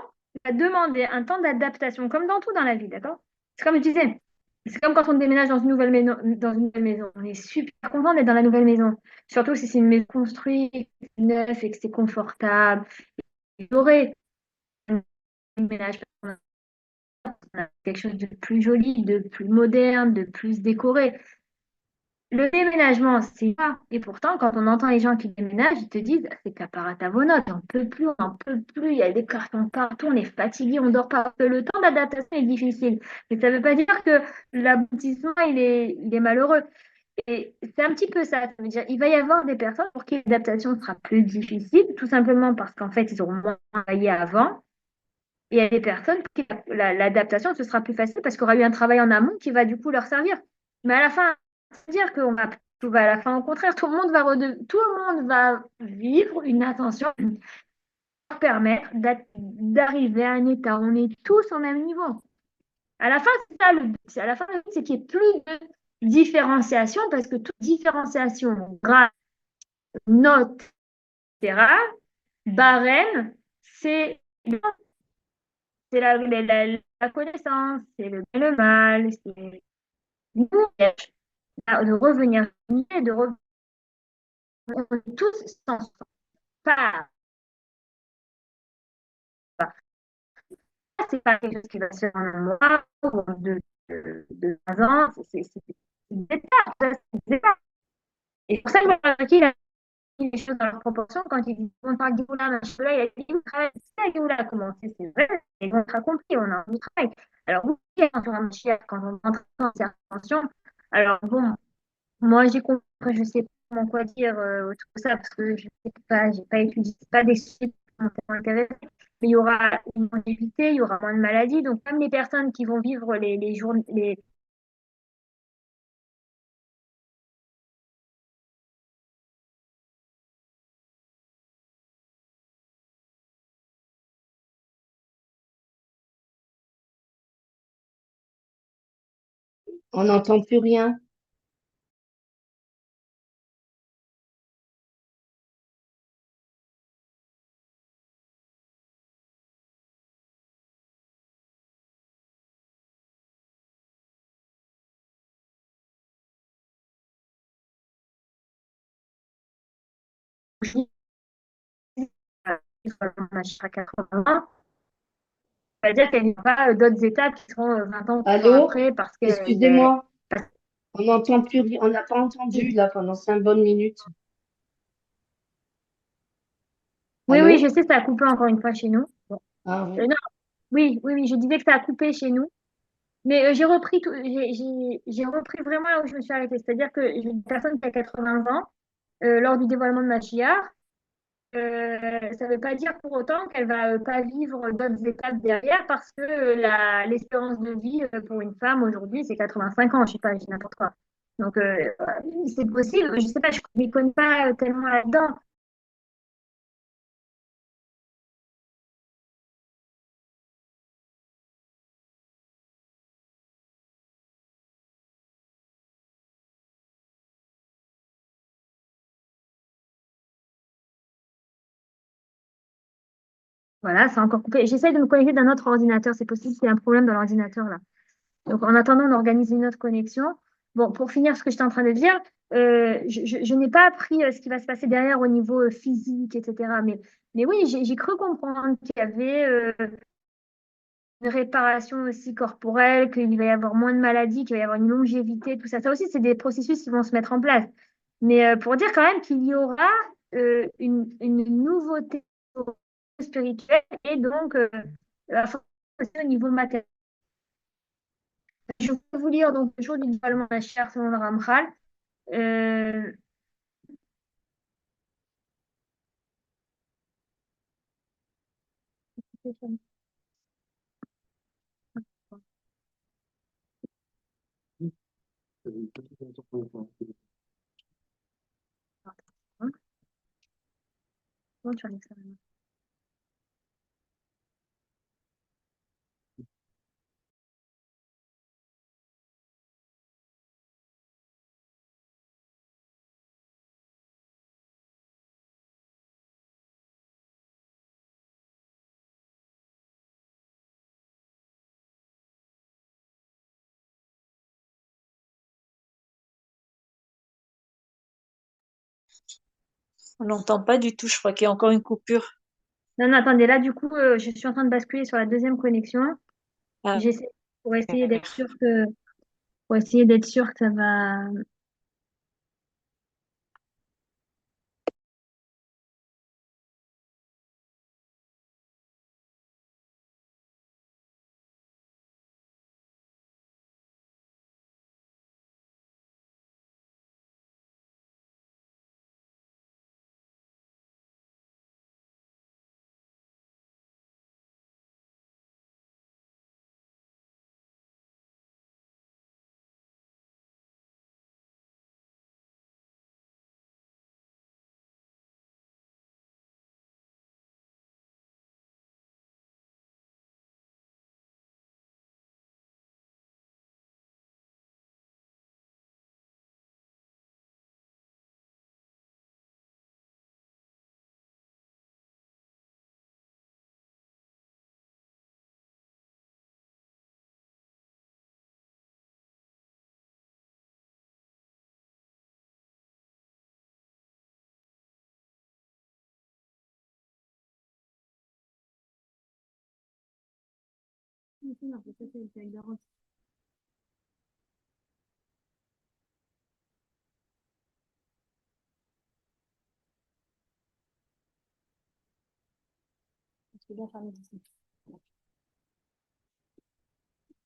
va demander un temps d'adaptation, comme dans tout dans la vie, d'accord? C'est comme je disais, c'est comme quand on déménage dans une nouvelle maison, On est super content d'être dans la nouvelle maison. Surtout si c'est une maison construite, neuve et que c'est confortable. Il y aurait un déménage, on a quelque chose de plus joli, de plus moderne, de plus décoré. Le déménagement, c'est ça. Et pourtant, quand on entend les gens qui déménagent, ils te disent, c'est caparatavonote, on peut plus, on n'en peut plus, il y a des cartons partout, on est fatigué, on dort pas. Le temps d'adaptation est difficile. Mais ça ne veut pas dire que l'aboutissement, il est malheureux. Et c'est un petit peu ça. Ça veut dire il va y avoir des personnes pour qui l'adaptation sera plus difficile, tout simplement parce qu'en fait, ils auront moins travaillé avant. Et il y a des personnes pour qui l'adaptation, ce sera plus facile parce qu'il y aura eu un travail en amont qui va du coup leur servir. Mais à la fin, c'est-à-dire que tout va à la fin. Au contraire, tout le monde va vivre une ascension qui leur permettre d'arriver à un état où on est tous au même niveau. À la fin, c'est ça le but. À la fin, le but, c'est qu'il n'y ait plus de différenciation parce que toute différenciation, grade, note, etc., barème, c'est la connaissance, c'est le bien et le mal, c'est nous, de revenir, de revenir tous sans pas. C'est pas quelque chose qui va se faire en un mois ou en deux 3 ans, c'est des étapes, c'est des étapes. Et pour ça que il a mis les choses dans leur proportion quand il dit on parle d'Iboula, machin, là, il a dit vous travaillez, c'est Iboula a commencé, c'est vrai, et on a compris, on a du travail. Alors, vous, quand on a un chien, quand on entre dans cette attention, alors bon, moi j'ai compris, je sais pas comment quoi dire tout ça, parce que je sais pas, j'ai pas étudié, c'est pas des sujets qui m'ont tellement intéressé, mais il y aura une longévité, il y aura moins de maladies, donc même les personnes qui vont vivre les jours, On n'entend plus rien. à 80 ans, ça veut dire qu'il n'y a pas d'autres étapes qui seront 20 ans Allô? après parce que Excusez-moi, on n'entend plus rien. On n'a pas entendu là pendant 5 bonnes minutes. oui, oui, Allô? je sais, ça a coupé encore une fois chez nous. Ah oui. Non, oui, oui, oui, je disais que ça a coupé chez nous. Mais j'ai repris j'ai repris vraiment là où je me suis arrêtée. C'est-à-dire que j'ai une personne qui a 80 ans, lors du dévoilement de Machiar, ça ne veut pas dire pour autant qu'elle va pas vivre d'autres étapes derrière parce que l'espérance de vie pour une femme aujourd'hui, c'est 85 ans, je sais pas, je dis n'importe quoi. Donc, c'est possible, je sais pas, je ne m'y connais pas tellement là-dedans, Voilà, c'est encore coupé. J'essaie de me connecter d'un autre ordinateur. C'est possible qu'il y ait un problème dans l'ordinateur là. Donc, en attendant, on organise une autre connexion. Bon, pour finir ce que j'étais en train de dire, je n'ai pas appris ce qui va se passer derrière au niveau physique, etc. Mais oui, j'ai cru comprendre qu'il y avait une réparation aussi corporelle, qu'il va y avoir moins de maladies, qu'il va y avoir une longévité, tout ça. Ça aussi, c'est des processus qui vont se mettre en place. Mais pour dire quand même qu'il y aura une nouveauté spirituelle et donc la force aussi au niveau matériel. Je vais vous lire donc le jour du dévoilement de la chair selon le Ramchal. Euh, Comment tu as mis ça, maintenant? On n'entend pas du tout, je crois qu'il y a encore une coupure. Non, non, attendez, là, du coup, je suis en train de basculer sur la deuxième connexion. Ah, J'essaie pour essayer d'être sûr que, pour essayer d'être sûr que ça va.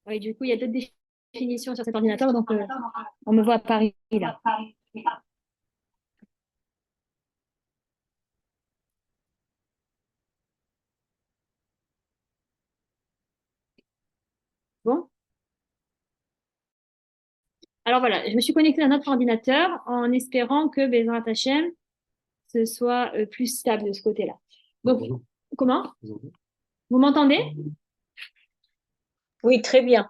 Oui, du coup, il y a d'autres définitions sur cet ordinateur, donc on me voit à Paris là. Bon. Alors voilà, je me suis connectée à notre ordinateur en espérant que Bezrat Hachem, ce soit plus stable de ce côté-là. Donc, comment? Vous m'entendez? oui, très bien.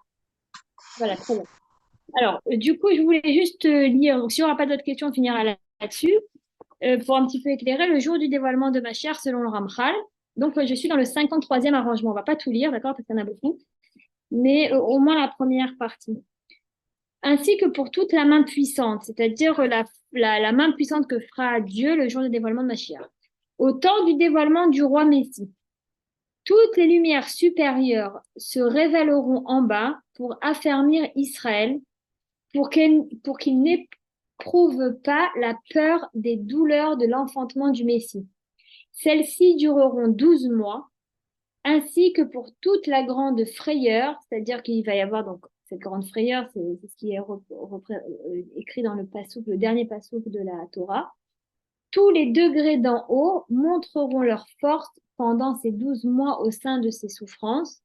Voilà, très bien. Alors, du coup, je voulais juste lire, donc, si on n'aura pas d'autres questions, on finira là-dessus, pour un petit peu éclairer le jour du dévoilement de ma chair selon le Ramchal. Donc, je suis dans le 53e arrangement. On ne va pas tout lire, d'accord, parce qu'il y en a beaucoup, mais au moins la première partie. Ainsi que pour toute la main puissante, c'est-à-dire la main puissante que fera Dieu le jour du dévoilement de Mashiach. Au temps du dévoilement du roi Messie, toutes les lumières supérieures se révéleront en bas pour affermir Israël, pour qu'il n'éprouve pas la peur des douleurs de l'enfantement du Messie. Celles-ci dureront 12 mois, ainsi que pour toute la grande frayeur, c'est-à-dire qu'il va y avoir donc cette grande frayeur, c'est ce qui est écrit dans le dernier passouk de la Torah. Tous les degrés d'en haut montreront leur force pendant ces 12 mois au sein de ces souffrances.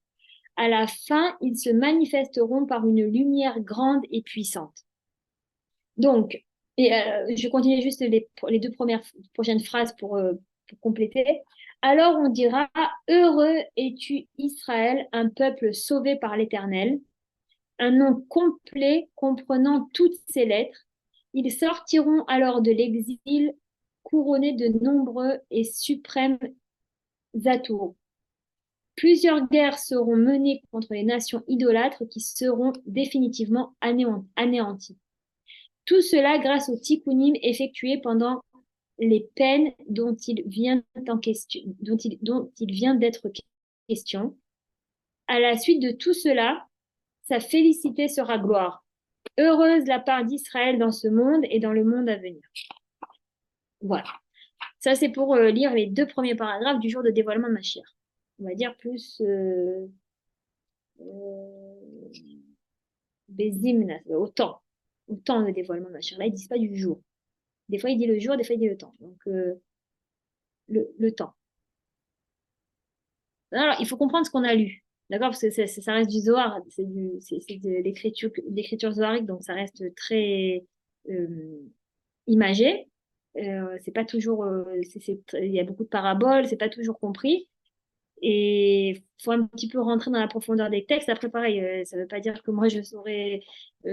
À la fin, ils se manifesteront par une lumière grande et puissante. Donc, je continue juste les deux prochaines phrases pour compléter. Alors on dira, heureux es-tu Israël, un peuple sauvé par l'Éternel, un nom complet comprenant toutes ses lettres. Ils sortiront alors de l'exil couronnés de nombreux et suprêmes atours. Plusieurs guerres seront menées contre les nations idolâtres qui seront définitivement anéanties. Tout cela grâce au tikkunim effectué pendant les peines dont il vient d'être question. À la suite de tout cela, sa félicité sera gloire. Heureuse la part d'Israël dans ce monde et dans le monde à venir. Voilà. Ça, c'est pour lire les 2 premiers paragraphes du jour de dévoilement de Mashiach. On va dire plus Bézimna, au temps de dévoilement de Mashiach. Là, ils ne disent pas du jour. Des fois, il dit le jour, des fois, il dit le temps. Donc, le temps. Alors, il faut comprendre ce qu'on a lu. D'accord? Parce que ça reste du Zohar, c'est de l'écriture zoharique, donc ça reste très imagé. C'est pas toujours, il y a beaucoup de paraboles, c'est pas toujours compris. Et il faut un petit peu rentrer dans la profondeur des textes. Après, pareil, ça ne veut pas dire que moi, je saurais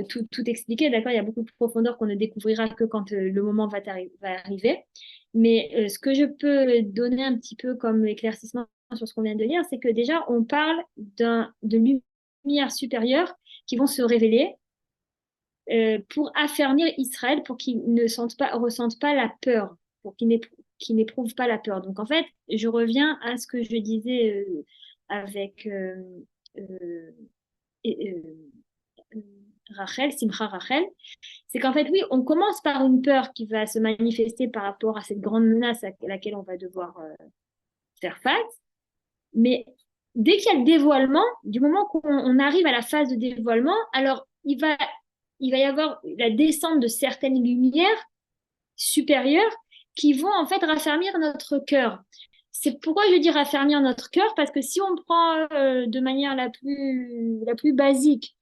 tout expliquer. D'accord? Il y a beaucoup de profondeur qu'on ne découvrira que quand le moment va arriver. Mais ce que je peux donner un petit peu comme éclaircissement sur ce qu'on vient de lire, c'est que déjà, on parle de lumières supérieures qui vont se révéler pour affermir Israël, pour qu'il ne ressente pas la peur, pour qu'il n'éprouve pas la peur. Donc en fait, je reviens à ce que je disais avec Rachel, Simcha Rachel, c'est qu'en fait, oui, on commence par une peur qui va se manifester par rapport à cette grande menace à laquelle on va devoir faire face, mais dès qu'il y a le dévoilement, du moment qu'on arrive à la phase de dévoilement, alors il va y avoir la descente de certaines lumières supérieures qui vont en fait raffermir notre cœur. C'est pourquoi je dis raffermir notre cœur, parce que si on prend de manière la plus basique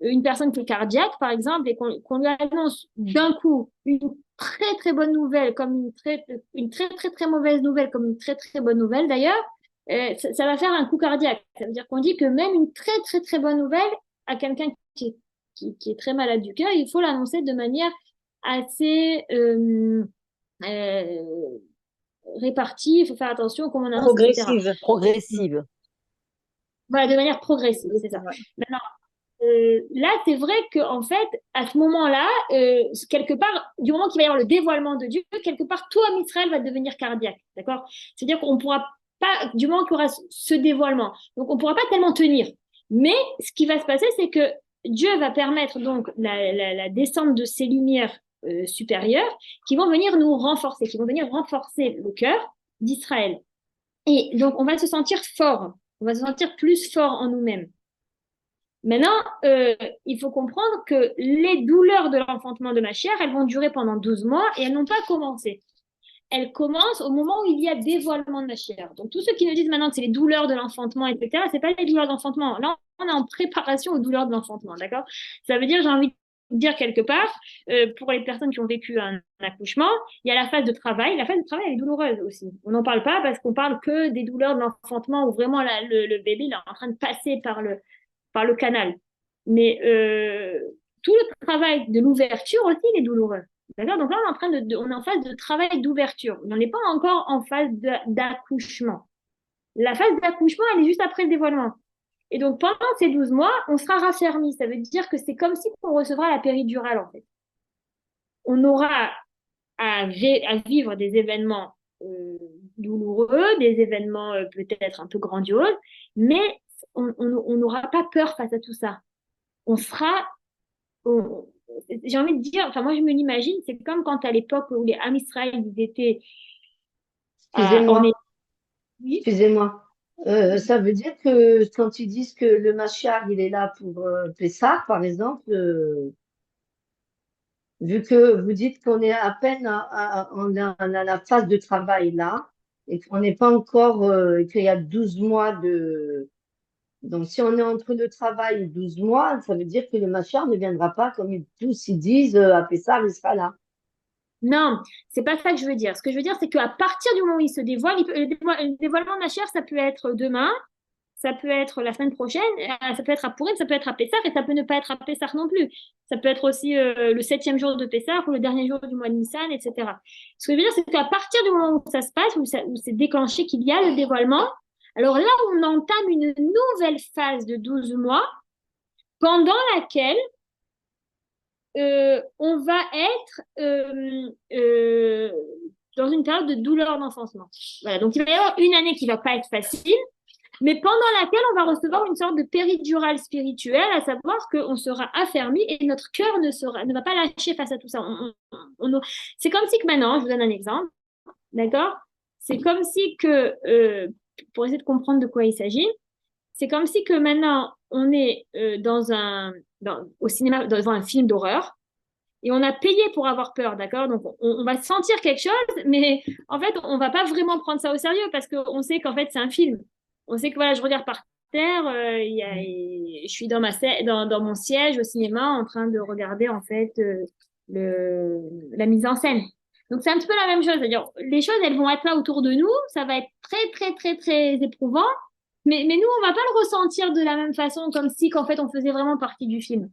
une personne qui est cardiaque, par exemple, et qu'on lui annonce d'un coup une très très bonne nouvelle, comme une très très très mauvaise nouvelle, comme une très très bonne nouvelle d'ailleurs, ça va faire un coup cardiaque. Ça veut dire qu'on dit que même une très très très bonne nouvelle à quelqu'un qui est très malade du cœur, il faut l'annoncer de manière assez répartie. Il faut faire attention comment on annonce, etc. Progressive. Voilà, de manière progressive, c'est ça. Maintenant, là, c'est vrai qu'en fait, à ce moment-là, quelque part, du moment qu'il va y avoir le dévoilement de Dieu, quelque part, tout homme Israël va devenir cardiaque, d'accord? C'est-à-dire qu'on ne pourra pas, du moment qu'il y aura ce dévoilement, donc on ne pourra pas tellement tenir. Mais ce qui va se passer, c'est que Dieu va permettre donc la descente de ces lumières supérieures qui vont venir nous renforcer, qui vont venir renforcer le cœur d'Israël. Et donc, on va se sentir fort, on va se sentir plus fort en nous-mêmes. Maintenant, il faut comprendre que les douleurs de l'enfantement de Mashiach, elles vont durer pendant 12 mois et elles n'ont pas commencé. Elles commencent au moment où il y a dévoilement de Mashiach. Donc, tous ceux qui nous disent maintenant que c'est les douleurs de l'enfantement, etc., ce n'est pas les douleurs d'enfantement. Là, on est en préparation aux douleurs de l'enfantement, d'accord? Ça veut dire, j'ai envie de dire quelque part, pour les personnes qui ont vécu un accouchement, il y a la phase de travail. La phase de travail, elle est douloureuse aussi. On n'en parle pas parce qu'on parle que des douleurs de l'enfantement où vraiment le bébé il est en train de passer par le canal. Mais tout le travail de l'ouverture aussi, il est douloureux. D'accord? Donc là, on est en phase de travail d'ouverture. On n'est pas encore en phase d'accouchement. La phase d'accouchement, elle est juste après le dévoilement. Et donc, pendant ces 12 mois, on sera raffermi. Ça veut dire que c'est comme si on recevra la péridurale, en fait. On aura à vivre des événements douloureux, des événements peut-être un peu grandioses, mais on n'aura pas peur face à tout ça. On sera, j'ai envie de dire, enfin moi je me l'imagine, c'est comme quand à l'époque où les Ham Israël, ils étaient Excusez-moi. Ça veut dire que quand ils disent que le Mashiach, il est là pour Pessah, par exemple, vu que vous dites qu'on est à peine on a la phase de travail là, et qu'on n'est pas encore, qu'il y a 12 mois de... Donc, si on est entre le travail et 12 mois, ça veut dire que le Mashiach ne viendra pas, comme tous ils disent, à Pessah, il sera là. Non, c'est pas ça que je veux dire. Ce que je veux dire, c'est qu'à partir du moment où il se dévoile, le dévoilement de Mashiach, ça peut être demain, ça peut être la semaine prochaine, ça peut être à Purim, ça peut être à Pessah, et ça peut ne pas être à Pessah non plus. Ça peut être aussi le 7e jour de Pessah ou le dernier jour du mois de Nissan, etc. Ce que je veux dire, c'est qu'à partir du moment où ça se passe, où c'est déclenché, qu'il y a le dévoilement, Alors là, on entame une nouvelle phase de 12 mois pendant laquelle on va être dans une période de douleur d'enfancement. Voilà, donc il va y avoir une année qui va pas être facile, mais pendant laquelle on va recevoir une sorte de péridurale spirituelle, à savoir qu'on sera affermi et notre cœur ne va pas lâcher face à tout ça. C'est comme si que maintenant, je vous donne un exemple, d'accord? C'est comme si que, pour essayer de comprendre de quoi il s'agit, c'est comme si que maintenant on est au cinéma devant un film d'horreur et on a payé pour avoir peur, d'accord? Donc on va sentir quelque chose, mais en fait on va pas vraiment prendre ça au sérieux parce qu'on sait qu'en fait c'est un film. On sait que voilà, je regarde par terre, je suis dans mon siège au cinéma en train de regarder en fait la mise en scène. Donc c'est un petit peu la même chose, c'est-à-dire les choses elles vont être là autour de nous, ça va être très très très très éprouvant, mais nous on va pas le ressentir de la même façon comme si qu'en fait on faisait vraiment partie du film.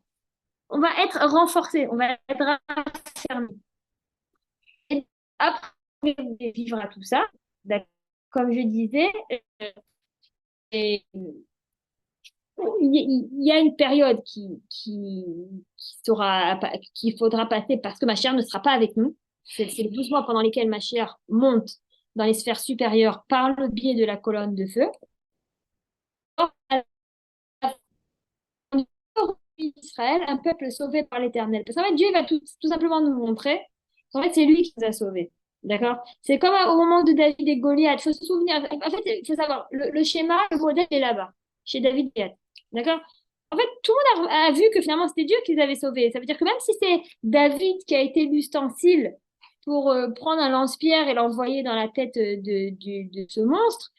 On va être renforcé, on va être affermi. Et après vivre à tout ça, comme je disais, il y a une période qu'il faudra passer parce que ma chère ne sera pas avec nous. C'est les 12 mois pendant lesquels ma chère monte dans les sphères supérieures par le biais de la colonne de feu. Israël, un peuple sauvé par l'Éternel. Parce qu'en fait, Dieu va tout simplement nous montrer qu'en fait, c'est lui qui nous a sauvés. D'accord? C'est comme au moment de David et Goliath. Il faut se souvenir, en fait, il faut savoir, le schéma, le modèle est là-bas, chez David et Goliath. D'accord? En fait, tout le monde a vu que finalement, c'était Dieu qui les avait sauvés. Ça veut dire que même si c'est David qui a été l'ustensile pour prendre un lance-pierre et l'envoyer dans la tête de ce monstre,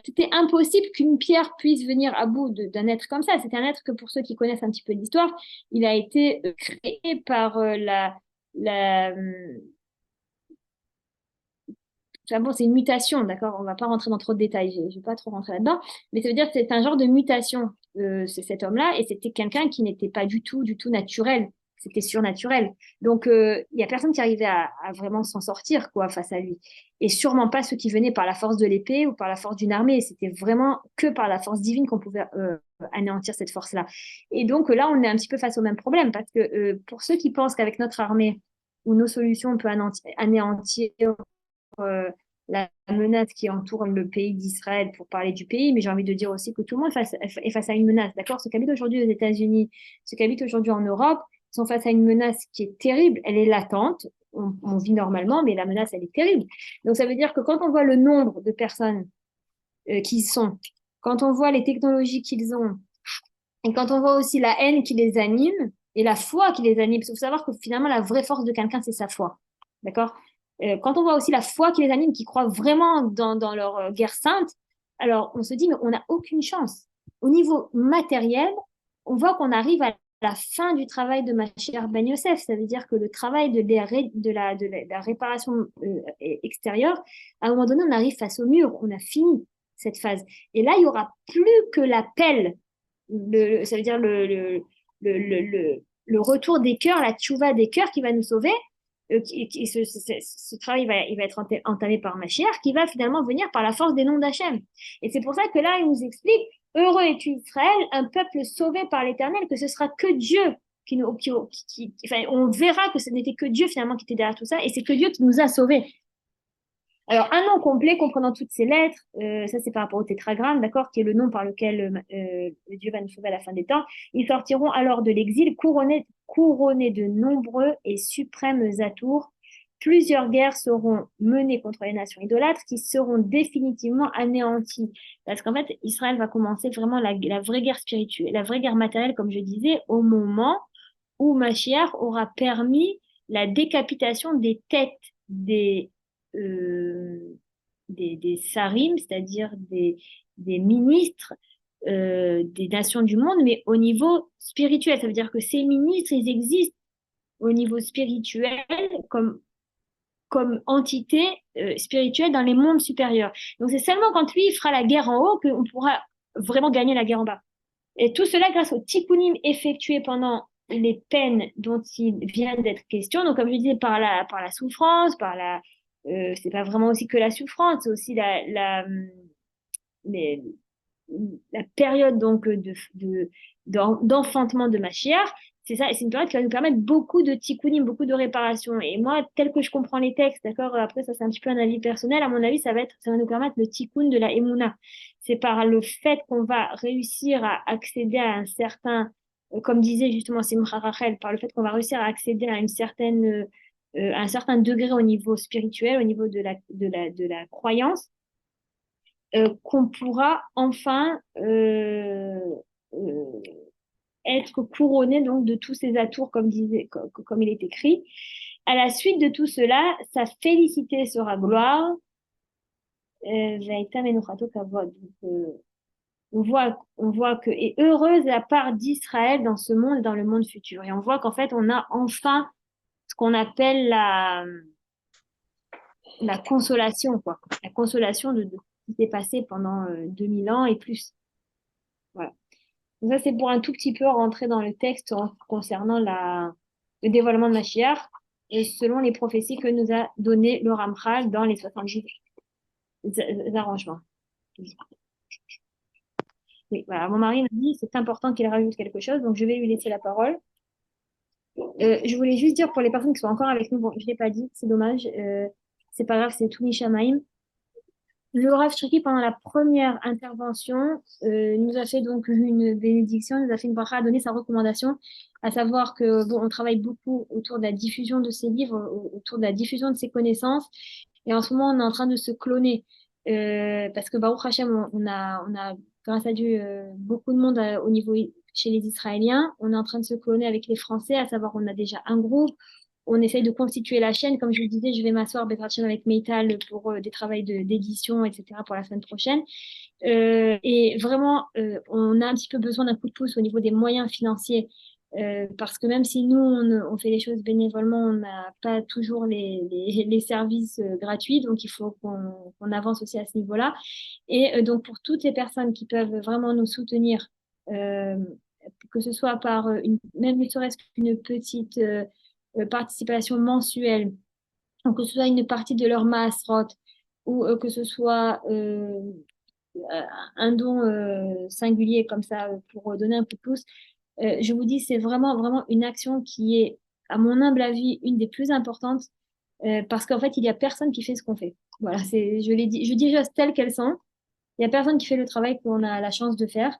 c'était impossible qu'une pierre puisse venir à bout d'un être comme ça. C'est un être que, pour ceux qui connaissent un petit peu l'histoire, il a été créé par bon, c'est une mutation, d'accord? On va pas rentrer dans trop de détails, je vais pas trop rentrer là-dedans, mais ça veut dire que c'est un genre de mutation, c'est cet homme-là, et c'était quelqu'un qui n'était pas du tout naturel, c'était surnaturel. Donc, il y a personne qui arrivait à vraiment s'en sortir, quoi, face à lui. Et sûrement pas ceux qui venaient par la force de l'épée ou par la force d'une armée. C'était vraiment que par la force divine qu'on pouvait anéantir cette force-là. Et donc là, on est un petit peu face au même problème, parce que pour ceux qui pensent qu'avec notre armée ou nos solutions, on peut anéantir la menace qui entoure le pays d'Israël pour parler du pays, mais j'ai envie de dire aussi que tout le monde est face à une menace, d'accord? Ceux qui habitent aujourd'hui aux États-Unis, ceux qui habitent aujourd'hui en Europe, sont face à une menace qui est terrible, elle est latente, on vit normalement, mais la menace, elle est terrible. Donc ça veut dire que quand on voit le nombre de personnes qui sont, quand on voit les technologies qu'ils ont, et quand on voit aussi la haine qui les anime, et la foi qui les anime, parce qu'il faut savoir que finalement, la vraie force de quelqu'un, c'est sa foi, d'accord? Quand on voit aussi la foi qui les anime, qui croient vraiment dans leur guerre sainte, alors on se dit, mais on n'a aucune chance. Au niveau matériel, on voit qu'on arrive à la fin du travail de ma chère Ben Yosef. Ça veut dire que le travail de la réparation extérieure, à un moment donné, on arrive face au mur, on a fini cette phase. Et là, il n'y aura plus que l'appel, ça veut dire le retour des cœurs, la tchouva des cœurs qui va nous sauver. Ce travail il va être entamé par Mashiach, qui va finalement venir par la force des noms d'Hachem. Et c'est pour ça que là, il nous explique, heureux es-tu Israël, un peuple sauvé par l'Éternel, que ce sera que Dieu enfin, on verra que ce n'était que Dieu finalement qui était derrière tout ça, et c'est que Dieu qui nous a sauvés. Alors, un nom complet comprenant toutes ces lettres, ça c'est par rapport au tétragramme, d'accord, qui est le nom par lequel Dieu va nous sauver à la fin des temps. Ils sortiront alors de l'exil, couronnés de nombreux et suprêmes atours. Plusieurs guerres seront menées contre les nations idolâtres qui seront définitivement anéanties. Parce qu'en fait, Israël va commencer vraiment la vraie guerre spirituelle, la vraie guerre matérielle, comme je disais, au moment où Mashiach aura permis la décapitation des têtes des sarim, c'est-à-dire des ministres des nations du monde, mais au niveau spirituel. Ça veut dire que ces ministres, ils existent au niveau spirituel comme entité spirituelle dans les mondes supérieurs. Donc c'est seulement quand lui il fera la guerre en haut qu'on pourra vraiment gagner la guerre en bas. Et tout cela grâce aux tikkunim effectués pendant les peines dont il vient d'être question. Donc comme je disais, par la souffrance, c'est pas vraiment aussi que la souffrance, c'est aussi la période donc d'enfantement de Mashiach, c'est ça, c'est une période qui va nous permettre beaucoup de tikkunim, beaucoup de réparations. Et moi, tel que je comprends les textes, d'accord, après ça c'est un petit peu un avis personnel, à mon avis, ça va nous permettre le tikkun de la Emouna. C'est par le fait qu'on va réussir à accéder à un certain, comme disait justement Simcha Rachel, par le fait qu'on va réussir à accéder à un certain degré au niveau spirituel, au niveau de la croyance, qu'on pourra enfin être couronné donc de tous ces atours, comme il est écrit. À la suite de tout cela, sa félicité sera gloire. On voit que est heureuse la part d'Israël dans ce monde, dans le monde futur. Et on voit qu'en fait, on a enfin ce qu'on appelle la consolation, quoi. La consolation de ce qui s'est passé pendant 2000 ans et plus. Voilà. Donc ça, c'est pour un tout petit peu rentrer dans le texte concernant le dévoilement de Mashiach, et selon les prophéties que nous a donné le Ramchal dans les 70 arrangements. Oui, voilà. Mon mari m'a dit c'est important qu'il rajoute quelque chose, donc je vais lui laisser la parole. Je voulais juste dire pour les personnes qui sont encore avec nous, bon, je ne l'ai pas dit, c'est dommage, c'est pas grave, c'est tout Shamaim. Le Rav Shriki, pendant la première intervention, nous a fait donc une bénédiction, nous a fait une bracha, a donné sa recommandation, à savoir que bon, on travaille beaucoup autour de la diffusion de ces livres, autour de la diffusion de ces connaissances, et en ce moment, on est en train de se cloner, parce que Baruch Hashem, on a grâce à Dieu, beaucoup de monde au niveau chez les Israéliens. On est en train de se cloner avec les Français, à savoir on a déjà un groupe. On essaye de constituer la chaîne. Comme je vous le disais, je vais m'asseoir avec Meital pour des travaux d'édition, etc. pour la semaine prochaine. Et vraiment, on a un petit peu besoin d'un coup de pouce au niveau des moyens financiers. Parce que même si nous, on fait les choses bénévolement, on n'a pas toujours les services gratuits. Donc, il faut qu'on avance aussi à ce niveau-là. Et donc, pour toutes les personnes qui peuvent vraiment nous soutenir, que ce soit par même ne serait-ce qu'une petite participation mensuelle, ou que ce soit une partie de leur maasrot, ou que ce soit un don singulier comme ça pour donner un coup de pouce, je vous dis, c'est vraiment, vraiment une action qui est, à mon humble avis, une des plus importantes parce qu'en fait, il n'y a personne qui fait ce qu'on fait. Voilà, je l'ai dit, je dis les choses telles qu'elles sont. Il n'y a personne qui fait le travail qu'on a la chance de faire.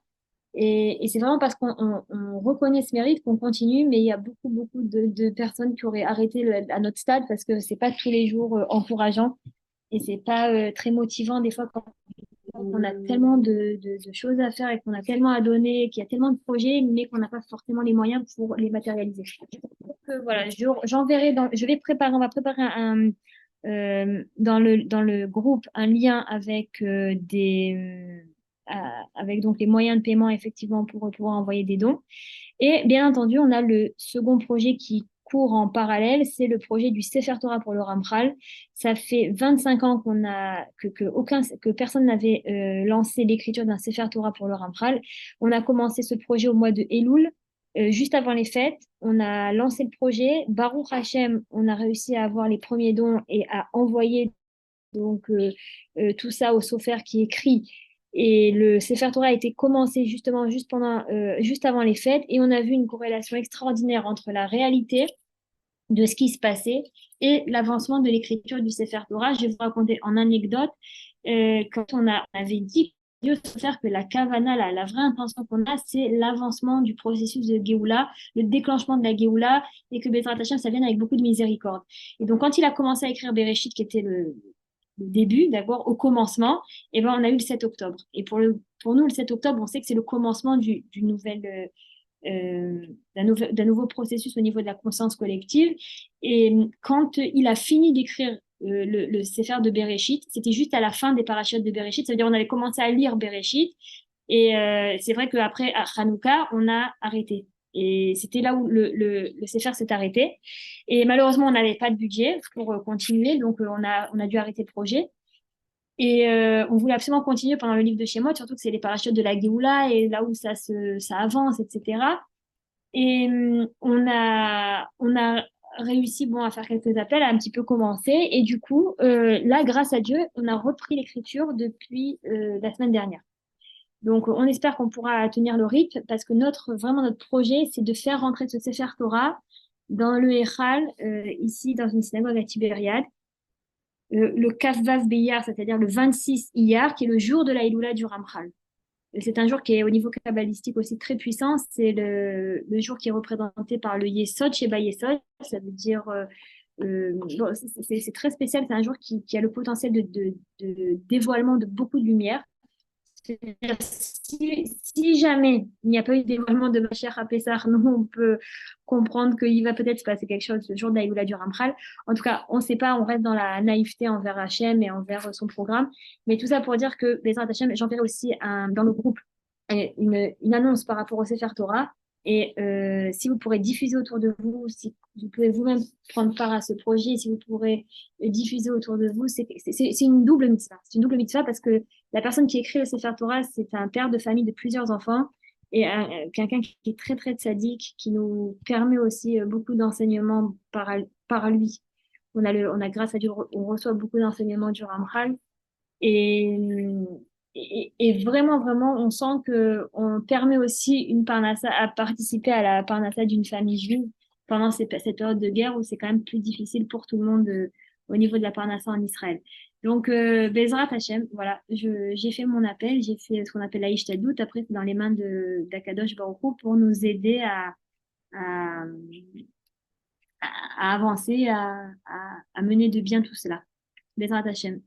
Et c'est vraiment parce qu'on reconnaît ce mérite qu'on continue, mais il y a beaucoup, beaucoup de personnes qui auraient arrêté à notre stade parce que c'est pas tous les jours encourageant et c'est pas très motivant des fois quand on a tellement de choses à faire et qu'on a tellement à donner, qu'il y a tellement de projets, mais qu'on n'a pas forcément les moyens pour les matérialiser. Donc voilà, on va préparer dans le groupe un lien avec avec donc les moyens de paiement effectivement pour pouvoir envoyer des dons. Et bien entendu, on a le second projet qui court en parallèle, c'est le projet du Sefer Torah pour le Ramchal. Ça fait 25 ans que personne n'avait lancé l'écriture d'un Sefer Torah pour le Ramchal. On a commencé ce projet au mois de Elul, juste avant les fêtes. On a lancé le projet. Baruch Hashem, on a réussi à avoir les premiers dons et à envoyer donc tout ça au Sofer qui écrit. Et le Sefer Torah a été commencé justement juste avant les fêtes, et on a vu une corrélation extraordinaire entre la réalité de ce qui se passait et l'avancement de l'écriture du Sefer Torah. Je vais vous raconter en anecdote, quand on avait dit que la kavana, la vraie intention qu'on a, c'est l'avancement du processus de Géoula, le déclenchement de la Géoula, et que Bezrat Hashem, ça vienne avec beaucoup de miséricorde. Et donc, quand il a commencé à écrire Bereshit, qui était le début, d'abord au commencement, et ben on a eu le 7 octobre. Et pour nous, le 7 octobre, on sait que c'est le commencement d'un nouveau processus au niveau de la conscience collective. Et quand il a fini d'écrire le Sefer de Bereshit, c'était juste à la fin des parachutes de Bereshit, ça veut dire on avait commencé à lire Bereshit, et c'est vrai qu'après, à Hanouka, on a arrêté. Et c'était là où le Sefer s'est arrêté. Et malheureusement, on n'avait pas de budget pour continuer, donc on a dû arrêter le projet. Et on voulait absolument continuer pendant le livre de Shemot, surtout que c'est les parachutes de la Géoula et là où ça avance, etc. Et on a réussi bon, à faire quelques appels, à un petit peu commencer. Et du coup, là, grâce à Dieu, on a repris l'écriture depuis la semaine dernière. Donc, on espère qu'on pourra tenir le rythme parce que vraiment notre projet, c'est de faire rentrer ce Sefer Torah dans le Echal, ici, dans une synagogue à Tibériade, le Kaf-Vav Beyar, c'est-à-dire le 26 Iyar, qui est le jour de la Iloula du Ramchal. C'est un jour qui est au niveau kabbalistique aussi très puissant. C'est le jour qui est représenté par le Yesod, Sheba Yesod. Ça veut dire, bon, c'est très spécial. C'est un jour qui a le potentiel de dévoilement de beaucoup de lumière. C'est-à-dire, si jamais il n'y a pas eu de dévoilement de Mashiach à Pessah, nous, on peut comprendre qu'il va peut-être se passer quelque chose ce jour d'Aïloula du Ramchal. En tout cas, on ne sait pas, on reste dans la naïveté envers Hachem et envers son programme. Mais tout ça pour dire que, Bezrat Hachem, j'enverrai aussi dans le groupe une annonce par rapport au Sefer Torah. Et si vous pourrez diffuser autour de vous, si vous pouvez vous-même prendre part à ce projet, si vous pourrez diffuser autour de vous, c'est une double mitzvah. C'est une double mitzvah parce que la personne qui écrit le Sefer Torah, c'est un père de famille de plusieurs enfants et quelqu'un qui est très, très sadique, qui nous permet aussi beaucoup d'enseignements par lui. On a, grâce à Dieu, on reçoit beaucoup d'enseignements du Ramchal. Et vraiment, vraiment, on sent qu'on permet aussi une parnassa à participer à la parnassa d'une famille juive pendant cette période de guerre où c'est quand même plus difficile pour tout le monde au niveau de la parnassa en Israël. Donc, Bezrat Hashem, voilà, j'ai fait mon appel, j'ai fait ce qu'on appelle la Ishtadout. Après, c'est dans les mains d'Akadosh Baruch Hu pour nous aider à, à avancer, à mener de bien tout cela. Bezrat Hashem.